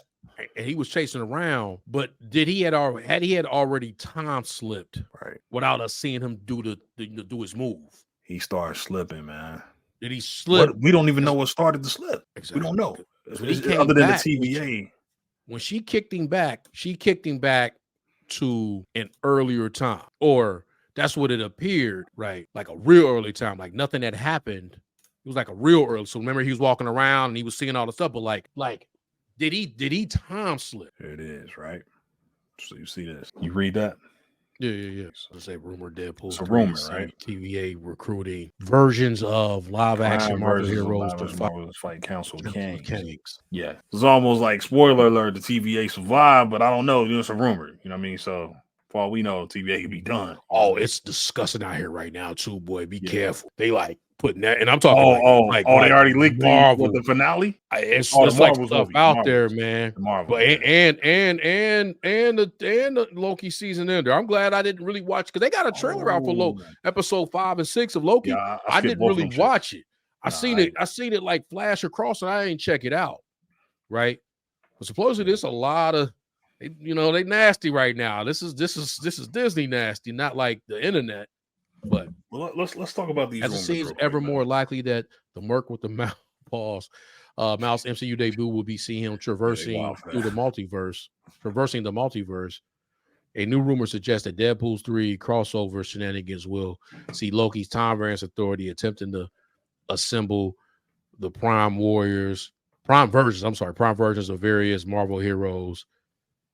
he was chasing around, but had he already time slipped, right, without us seeing him do his move? He started slipping, man. Did he slip? We don't even know what started the slip. Exactly. We don't know. Other than the TVA. When she kicked him back to an earlier time, or that's what it appeared, right? Like a real early time, like nothing had happened. It was like a real early. So remember, he was walking around and he was seeing all the stuff, but like, did he time slip? Here it is, right? So you see this. You read that? Yeah. So say rumor Deadpool. It's a rumor, right? TVA recruiting versions of live action Marvel heroes to fight Council Kings. Yeah. It's almost like spoiler alert, the TVA survived, but I don't know. It's a rumor. You know what I mean? So for all we know, TVA can be done. Oh, it's disgusting out here right now, too, boy. Be careful. They like putting that, and I'm talking they already leaked the finale. It's like stuff out there, man. But and the Loki season ender. I'm glad I didn't really watch because they got a trailer out for episode 5 and 6 of Loki. Yeah, I didn't really watch it. I seen it like flash across, and I ain't check it out. Right, but supposedly there's a lot of. They nasty right now. This is Disney nasty, not like the internet. But let's talk about these. As it seems ever more likely that the Merc with the Mouse MCU debut will be seeing him traversing through the multiverse. A new rumor suggests that Deadpool's 3 crossover shenanigans will see Loki's time variance authority attempting to assemble the prime versions of various Marvel heroes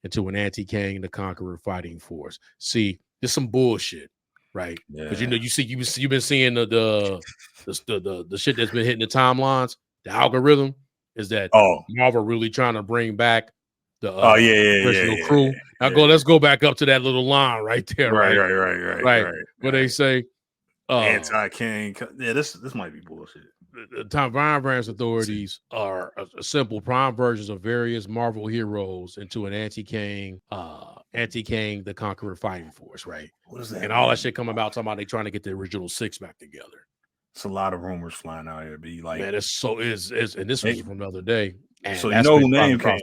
into an anti-Kang the Conqueror fighting force. See, there's some bullshit. right? Yeah. Because you've been seeing the shit that's been hitting the timelines. The algorithm is that Marvel really trying to bring back the original crew. Let's go back up to that little line right there, right. Where they say anti-King. Yeah, this might be bullshit. The Time Vibrance authorities are a simple prime versions of various Marvel heroes into an anti-King the Conqueror fighting force, right? What is that? And all that shit come about talking about they trying to get the original 6 back together. It's a lot of rumors flying out here. Be like, man, it's and this was from the other day. And so you know who name came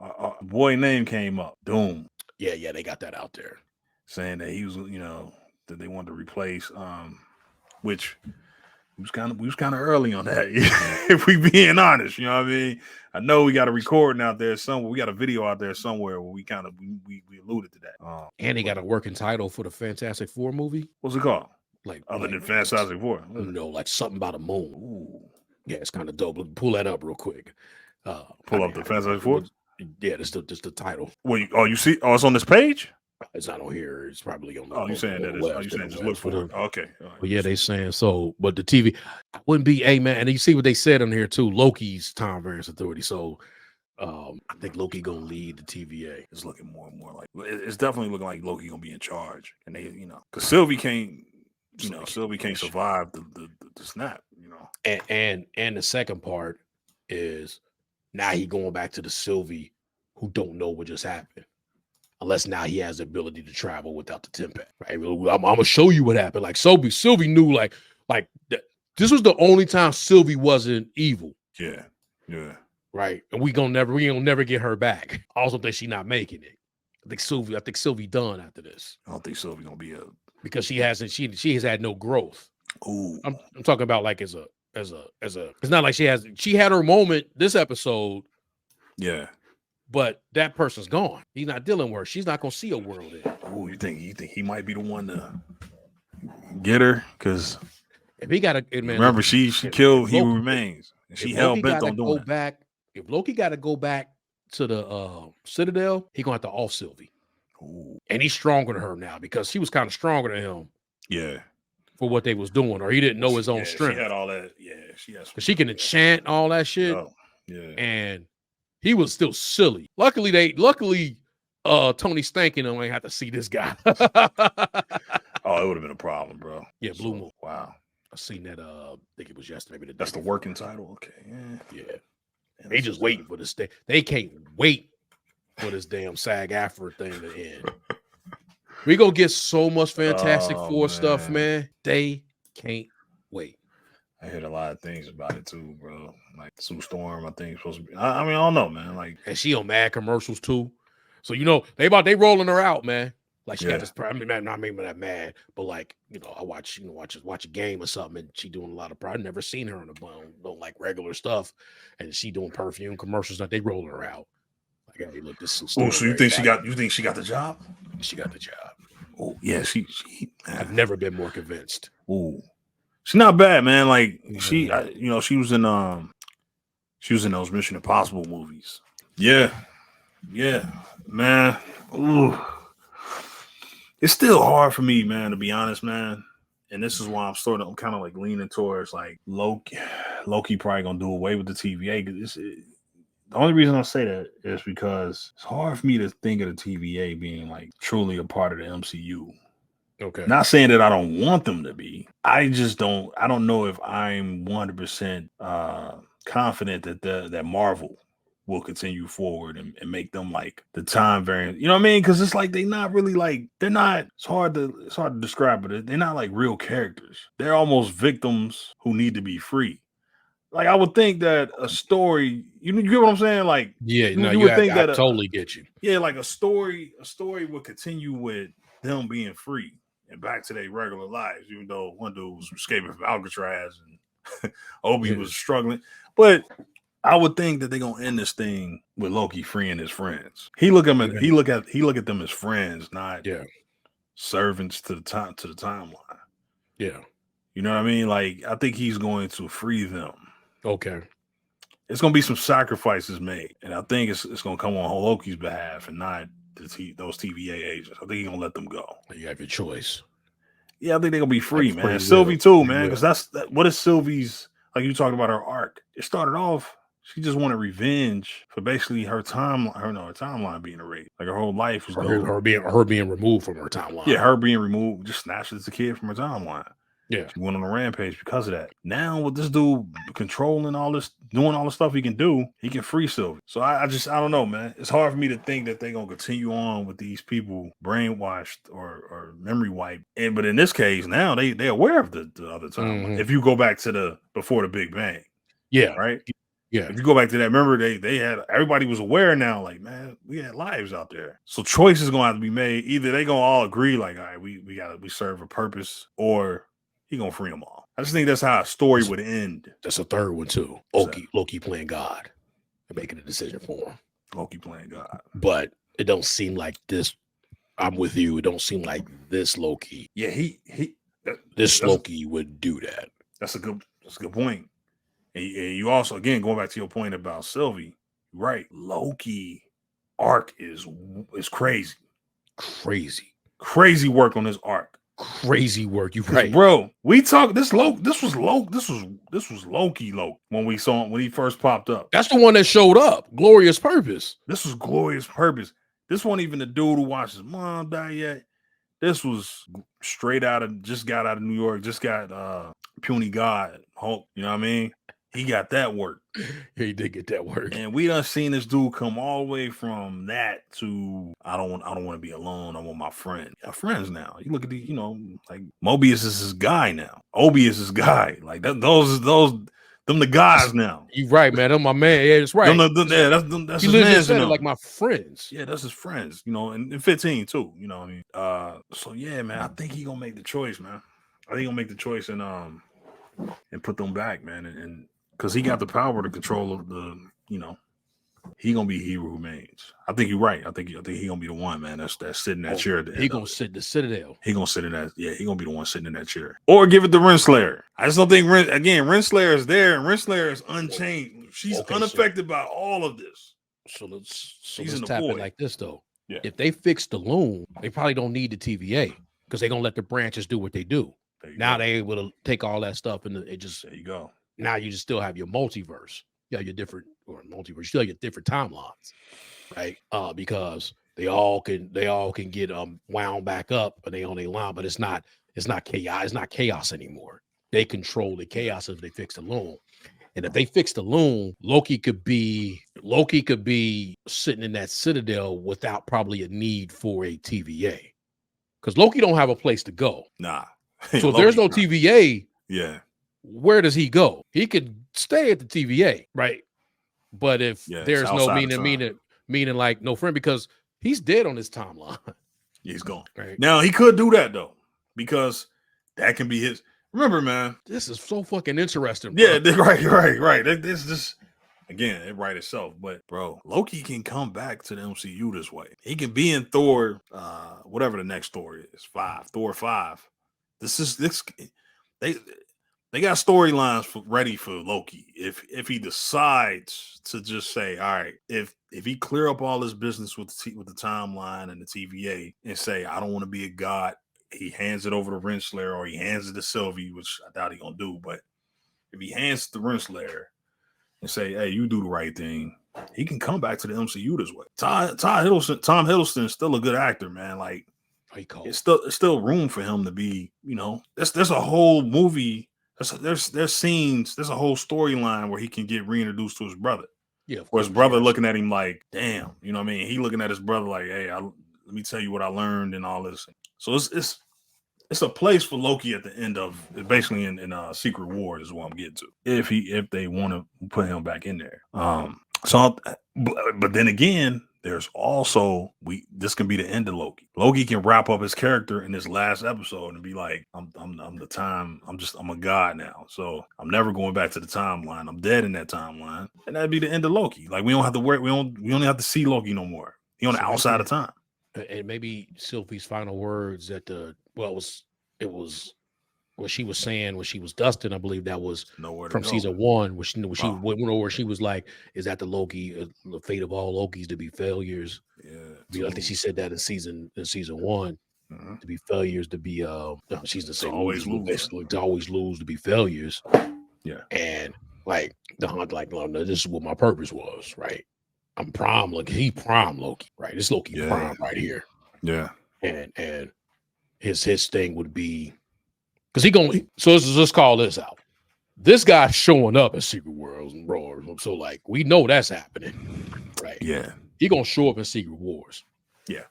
up? Boy name came up. Doom. Yeah, they got that out there. Saying that he was, that they wanted to replace which we was kind of early on that. If we being honest, you know what I mean? I know we got a recording out there somewhere. We got a video out there somewhere where we alluded to that. And they got a working title for the Fantastic Four movie. What's it called? Like other than Fantastic Four? Like something about a moon. Ooh. Yeah, it's kind of dope. Pull that up real quick. Pull up the Fantastic Four? Yeah, that's just the title. Well, you see? Oh, it's on this page? It's not on here. It's probably on the. Oh, you saying that? You saying just look for it? Okay. Right. But yeah, they saying so. But the TV wouldn't be man. And you see what they said on here too. Loki's Time Variance Authority. So I think Loki gonna lead the TVA. It's looking more and more like it's definitely looking like Loki gonna be in charge. And they, because Sylvie can't, Sylvie can't survive the snap. And the second part is now he going back to the Sylvie who don't know what just happened. Unless now he has the ability to travel without the Tempat, right? I'm gonna show you what happened. Like Sylvie knew, like this was the only time Sylvie wasn't evil. Yeah. Right, and we gonna never get her back. I also think she's not making it. I think Sylvie done after this. I don't think Sylvie gonna be because she has had no growth. Ooh, I'm talking about like as a. It's not like she had her moment this episode. Yeah. But that person's gone. He's not dealing with her. She's not gonna see a world in. Oh, you think he might be the one to get her? Because if he got a man, remember she killed He Who Remains. And she hell bent on doing that. If Loki got to go back to the Citadel, he gonna have to off Sylvie. Ooh. And he's stronger than her now because she was kind of stronger than him. Yeah. For what they was doing, or he didn't know his own strength. She had all that. Yeah, she can enchant all that shit. Oh, yeah. And he was still silly. Luckily, Tony Stank and them ain't have to see this guy. Oh, it would have been a problem, bro. Yeah, Blue Moon. Wow. I seen that. I think it was yesterday. Maybe that's the working title. Okay. Yeah. And they just waiting for this day. They can't wait for this damn SAG-AFTRA thing to end. We gonna get so much Fantastic Four stuff, man. They can't wait. I heard a lot of things about it too, bro. Like Sue Storm, I think supposed to be. I mean, I don't know, man. Like, and she on mad commercials too. So they rolling her out, man. Like she got this. I mean, not maybe that mad, but like I watch a game or something, and she doing a lot of. I've never seen her on like regular stuff, and she doing perfume commercials. Like they rolling her out. Like, hey, look, this is. Oh, so you think she got? You think she got the job? She got the job. Oh yeah, she. I've never been more convinced. Oh. She's not bad, man. Like she was in those Mission Impossible movies. Yeah, man. Ooh, it's still hard for me, man, to be honest, man. And this is why I'm kind of like leaning towards like Loki probably gonna do away with the TVA. The only reason I say that is because it's hard for me to think of the TVA being like truly a part of the MCU. Okay. Not saying that I don't want them to be. I don't know if I'm 100% confident that Marvel will continue forward and make them like the time variant. You know what I mean? Because it's like it's hard to describe it. They're not like real characters. They're almost victims who need to be free. Like I would think that a story, you get what I'm saying? Like I totally get you. Yeah, like a story would continue with them being free and back to their regular lives, even though one dude was escaping from Alcatraz and Obi was struggling. But I would think that they're gonna end this thing with Loki freeing his friends. He look at them as friends, not servants to the timeline. Yeah. You know what I mean? Like I think he's going to free them. Okay. It's gonna be some sacrifices made, and I think it's gonna come on Loki's behalf and not those TVA agents. I think he's gonna let them go. You have your choice. Yeah, I think they're gonna be free, Like, man. Sylvie too, man. will. Because what is Sylvie's, like you talked about her arc. It started off, she just wanted revenge for basically her timeline being erased. Like her whole life was her being removed from her timeline. Yeah, her being removed, just snatched as a kid from her timeline. Yeah. She went on a rampage because of that. Now with this dude controlling all this, doing all the stuff he can do, he can free Sylvie. So I don't know, man. It's hard for me to think that they're gonna continue on with these people brainwashed or memory wiped. But in this case, now they're aware of the other timeline. Mm-hmm. If you go back to before the Big Bang. Yeah. Right? Yeah. If you go back to that, remember they had, everybody was aware now, like, man, we had lives out there. So choices gonna have to be made. Either they gonna all agree, like, all right, we serve a purpose, or he gonna free them all. I just think that's how a story would end. That's a third one too. Loki playing God and making a decision for him. Loki playing God. But it don't seem like this. I'm with you. It don't seem like this Loki. Yeah, Loki would do that. That's a good point. And you also, again, going back to your point about Sylvie, right? Loki arc is crazy. Crazy work on his arc. Crazy work. You right, bro. We talked this was Loki when we saw him when he first popped up. That's the one that showed up. Glorious Purpose. This was Glorious Purpose. This wasn't even the dude who watched his mom die yet. This was just got out of New York, just got Puny God, Hulk, you know what I mean? He got that work. Yeah, he did get that work. And we done seen this dude come all the way from that to I don't want to be alone. I want my friend. Got friends now. You look at the, like Mobius is his guy now. Obius is his guy. Like them the guys now. You right, man. Them my man. Yeah, that's right. That's he his said it like my friends. Yeah, that's his friends. And 15 too. You know what I mean? So yeah, man. I think he gonna make the choice, man. I think he'll make the choice and put them back, man, and because he got the power to control he gonna be he who remains. I think you're right. I think he gonna be the one, man. That's sitting in that chair. He gonna sit in the Citadel. He gonna sit in that. Yeah, he gonna be the one sitting in that chair. Or give it to Renslayer. I just don't think Renslayer is there, and Renslayer is unchanged. She's unaffected by all of this. So let's tap it like this though. Yeah. If they fix the loom, they probably don't need the TVA because they're gonna let the branches do what they do. Now they're able to take all that stuff and it just there you go. Now you just still have your multiverse. You have your different multiverse. You still have your different timelines, right? Because they all can get wound back up and they on a line, but it's not chaos. It's not chaos anymore. They control the chaos if they fix the loom. And if they fix the loom, Loki could be sitting in that Citadel without probably a need for a TVA. Because Loki don't have a place to go. Nah. So if there's no TVA, yeah, where does he go? He could stay at the TVA, right? But if there's no meaning like no friend, because he's dead on his timeline. Yeah, he's gone. Right. Now he could do that though, because that can be his. Remember, man, this is so fucking interesting. Bro. Yeah, right. This just again, it write itself. But bro, Loki can come back to the MCU this way. He can be in Thor, whatever the next Thor is, Thor 5. They got storylines ready for Loki. If he decides to just say, all right, if he clear up all his business with the timeline and the TVA and say, I don't want to be a god, he hands it over to Renslayer or he hands it to Sylvie, which I doubt he gonna do. But if he hands it to Renslayer and say, hey, you do the right thing, he can come back to the MCU this way. Tom Hiddleston is still a good actor, man. Like, it's still room for him to be, there's a whole movie. There's scenes. There's a whole storyline where he can get reintroduced to his brother. Yeah, where his brother looking at him like, damn, you know what I mean? He looking at his brother like, hey, let me tell you what I learned and all this. So it's a place for Loki at the end of basically in Secret Wars is what I'm getting to. If they want to put him back in there. But then again, there's also this can be the end of Loki. Loki can wrap up his character in this last episode and be like, I'm a god now. So I'm never going back to the timeline. I'm dead in that timeline. And that'd be the end of Loki. Like we don't have to work, we only have to see Loki no more. He on the outside of time. And maybe Sylvie's final words at it was what she was saying when she was Dustin. I believe that was from season 1, where she was like, "Is that the Loki? The fate of all Lokis to be failures?" Yeah, I think she said that in season 1. to be failures, to be no, she's the same. always lose, basically to always lose, to be failures. Yeah, and like the hunt, like no, this is what my purpose was, right? I'm prime Loki. He prime Loki, right? This Loki prime right here. Yeah, and his thing would be because he going. So let's call this out. This guy's showing up at Secret Wars and Roars, so like we know that's happening, right? Yeah, he gonna show up in Secret Wars. Yeah,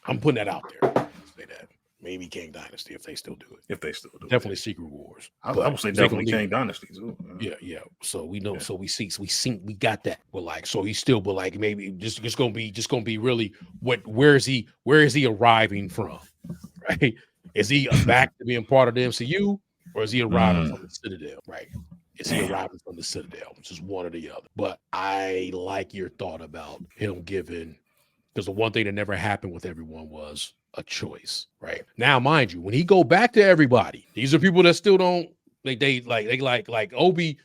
I'm putting that out there. Say that maybe King Dynasty if they still do it. If they still do definitely it. Secret Wars. I would say definitely King Dynasty too. Yeah. So we know. Yeah. So we got that. But like, so he's still, but like maybe just gonna be really where is he arriving from, right? Is he back to being part of the MCU, or is he arriving from the Citadel, right? Is he arriving from the Citadel? Which is one or the other. But I like your thought about him giving, because the one thing that never happened with everyone was a choice, right? Now, mind you, when he go back to everybody, these are people that still don't like Obi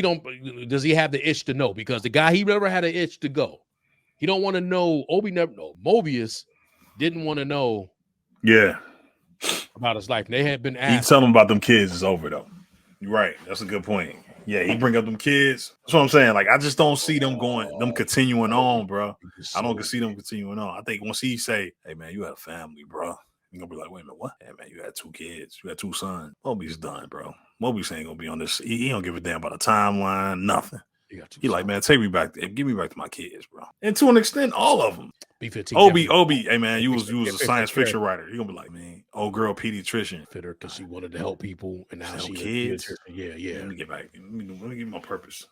don't. Does he have the itch to know? Because the guy, he never had an itch to go. He don't want to know. Obi never know. Mobius didn't want to know. Yeah. About his life. They had been asked. He tell them about them kids is over though. You're right. That's a good point. Yeah, he bring up them kids. That's what I'm saying. Like, I just don't see them continuing on, bro. I don't see them continuing on. I think once he say, "Hey man, you had a family, bro," you're gonna be like, "Wait a minute, what? Hey man, you had 2 kids, you had 2 sons." Moby's done, bro. Moby's ain't gonna be on this. He don't give a damn about a timeline, nothing. He like, man, take me back. Give me back to my kids, bro. And to an extent, all of them. B-15. Obi, hey man, you was a science fiction writer. You're gonna be like, man, old girl pediatrician. Fit her because she wanted to help people, and now she's kids. Yeah. Let me get back. Let me get my purpose.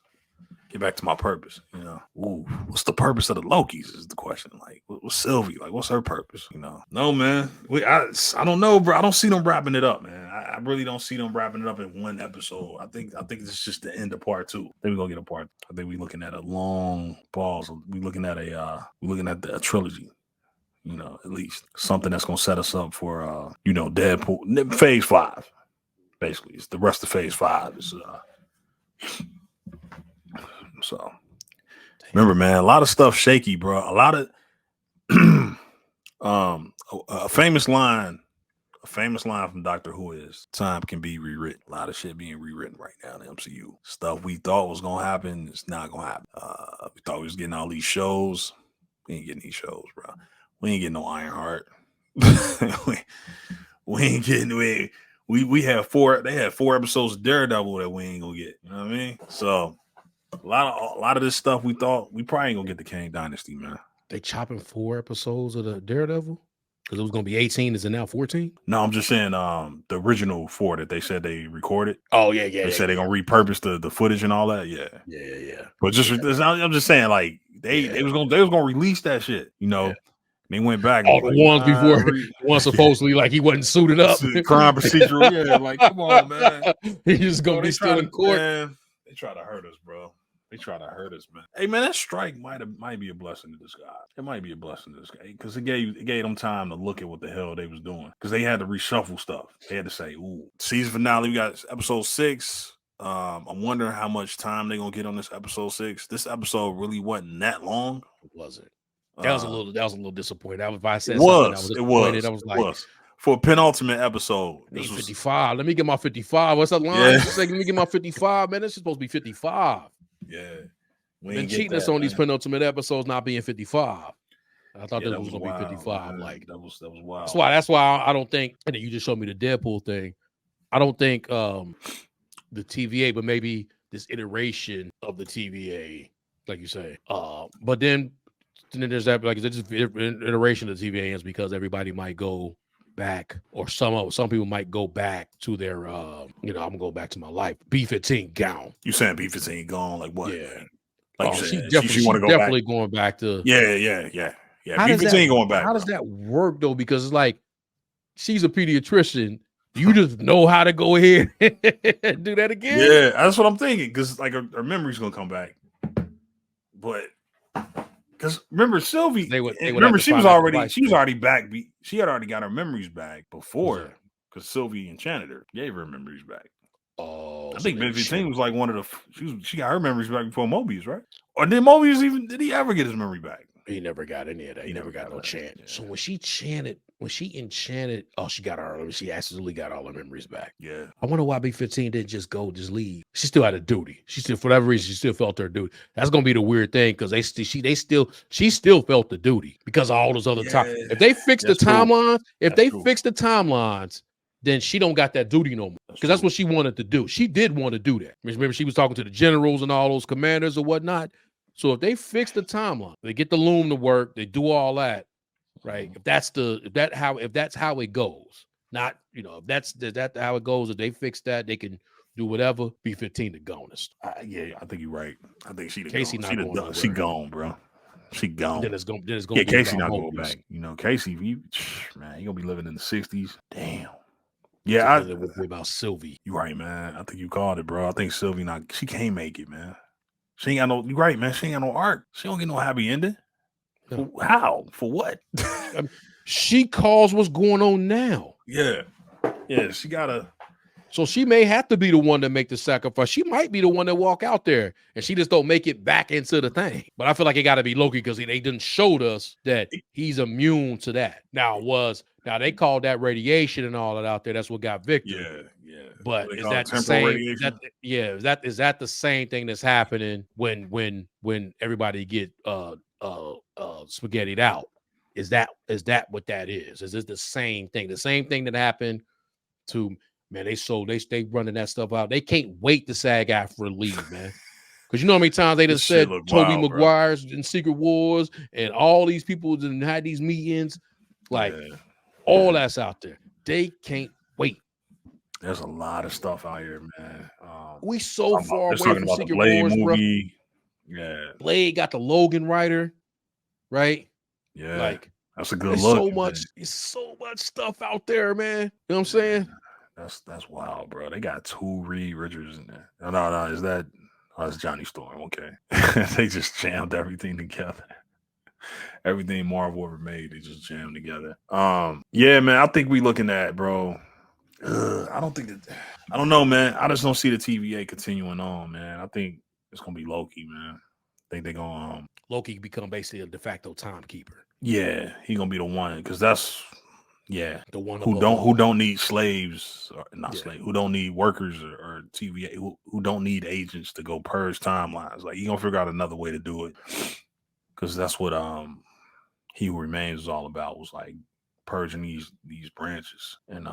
Get back to my purpose. You know, ooh, what's the purpose of the Lokis? Is the question. Like, what's Sylvie? Like, what's her purpose? You know, no man. I don't know, bro. I don't see them wrapping it up, man. I really don't see them wrapping it up in one episode. I think this is just the end of part 2. Then we're gonna get a part. I think we're looking at a long pause. We're looking at a trilogy. You know, at least something that's gonna set us up for Deadpool phase 5. Basically, it's the rest of phase 5 is so remember, man, a lot of stuff shaky, bro. A lot of a famous line from Doctor Who is time can be rewritten. A lot of shit being rewritten right now in the MCU. Stuff we thought was gonna happen, it's not gonna happen. We thought we was getting all these shows. We ain't getting these shows, bro. We ain't getting no Ironheart. we ain't getting we have 4. They had 4 episodes of Daredevil that we ain't gonna get. You know what I mean? So a lot of this stuff we thought we probably ain't gonna get the Kang Dynasty, man. They chopping 4 episodes of the Daredevil because it was gonna be 18. Is it now 14? No, I'm just saying the original 4 that they said they recorded. Oh yeah. They said they're gonna repurpose the footage and all that. Yeah. But I'm just saying, like they was gonna release that shit. You know, they went back. All the ones before, one supposedly like he wasn't suited up. Crime procedural. Yeah, like come on, man. He's just gonna be still in court. Man, they try to hurt us, bro. They try to hurt us, man. Hey, man, that strike might be a blessing to this guy. It might be a blessing to this guy because it gave them time to look at what the hell they was doing because they had to reshuffle stuff. They had to say, "Ooh, season finale. We got episode 6. I'm wondering how much time they're gonna get on this episode 6. This episode really wasn't that long. It wasn't. That was a little disappointing. If I said it was like for a penultimate episode. This 55. Let me get my 55. What's that line? Just like, let me get my 55. Man, this is supposed to be 55. Yeah, we been cheating us on these penultimate episodes not being 55. I thought this was gonna be 55. Man. Like that was wild. That's why I don't think. And you just showed me the Deadpool thing. I don't think the TVA, but maybe this iteration of the TVA, like you say. But then there's that like it's just iteration of the TVA is because everybody might go back, or some people might go back to their I'm gonna go back to my life. B-15 gone. You saying B-15 gone? Like what? Yeah. Like she definitely going back to yeah. B-15 going back. How does that work though? Because it's like she's a pediatrician. You just know how to go ahead and do that again. Yeah, that's what I'm thinking. Because like her memory's gonna come back. But because remember Sylvie, she was already back. She had already got her memories back before because Sylvie enchanted her, gave her memories back. Oh, I think B-15 was like one of the. She got her memories back before Mobius, right? Or did Mobius did he ever get his memory back? He never got any of that. He never got no chant. Yeah. So when she enchanted, oh, she got her. She absolutely got all her memories back. Yeah. I wonder why B-15 didn't just leave. She still had a duty. She still, for whatever reason, she still felt her duty. That's gonna be the weird thing because she still felt the duty because of all those other times. If they fix the timelines, fix the timelines, then she don't got that duty no more. Because that's what she wanted to do. She did want to do that. Remember, she was talking to the generals and all those commanders or whatnot. So if they fix the timeline, they get the loom to work, they do all that, right? If that's how it goes, not if that's how it goes, if they fix that, they can do whatever. B-15 the gonest. Yeah, I think you're right. I think Casey gone. not going nowhere. She gone, bro. She gone. Then it's gonna yeah, Casey not going back. Casey, man, he gonna be living in the 60s. Damn. Yeah, I worry about Sylvie. You right, man. I think you called it, bro. I think Sylvie she can't make it, man. She ain't got no. You right, man. She ain't got no arc. She don't get no happy ending. No. How? For what? She calls what's going on now. Yeah, she gotta. So she may have to be the one to make the sacrifice. She might be the one that walk out there, and she just don't make it back into the thing. But I feel like it got to be Loki because they didn't showed us that he's immune to that. Now they called that radiation and all that out there. That's what got Victor. Yeah. But is that the same? Is that the same thing that's happening when everybody get spaghettied out? Is that what that is? Is it the same thing? The same thing that happened to man? They running that stuff out. They can't wait to SAG-AFTRA leave, man. Because you know how many times they just said Tobey Maguire's in Secret Wars and all these people didn't had these meetings, all that's out there. They can't wait. There's a lot of stuff out here, man. We so far away from Secret Wars, movie. Bro. Yeah, Blade got the Logan writer, right? Yeah, that's a good look. It's so much stuff out there, man. You know what I'm saying? That's wild, bro. They got 2 Reed Richards in there. No, is that? Oh, that's Johnny Storm. Okay, they just jammed everything together. Everything Marvel ever made, they just jammed together. Yeah, man. I think we looking at, bro. I don't know, man. I just don't see the TVA continuing on, man. I think it's gonna be Loki, man. I think they're gonna Loki become basically a de facto timekeeper. Yeah, he gonna be the one because that's the one who don't need slaves or not slaves, who don't need workers or TVA, who don't need agents to go purge timelines. Like he gonna figure out another way to do it because that's what He Who Remains was all about, was like purging these branches, and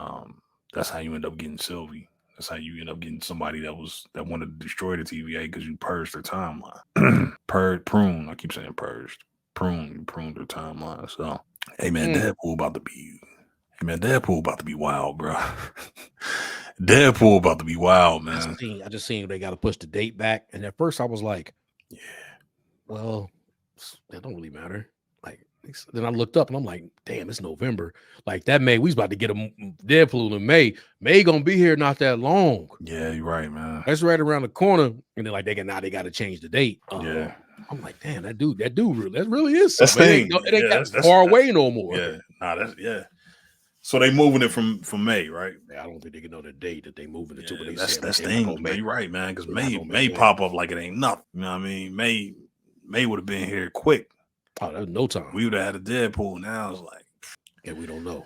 that's how you end up getting Sylvie. That's how you end up getting somebody that wanted to destroy the TVA because you purged their timeline. Prune. I keep saying purged. You pruned their timeline. So, hey man, Deadpool about to be wild, bro. Deadpool about to be wild, man. I just seen they got to push the date back, and at first I was like, yeah, well, that don't really matter. Like, then I looked up and I'm like, damn, it's November. Like that May, we was about to get a Deadpool in May. May gonna be here not that long. Yeah, you're right, man. That's right around the corner. And then like they got to change the date. Yeah. I'm like, damn, that really is something. It ain't that far away no more. Yeah, So they moving it from May, right? I don't think they can know the date that they moving it to. But That's thing, man. You're right, man. Because May pop up like it ain't nothing. You know what I mean? May would have been here quick. Oh, there's no time. We would have had a Deadpool. Now it's like, yeah, we don't know.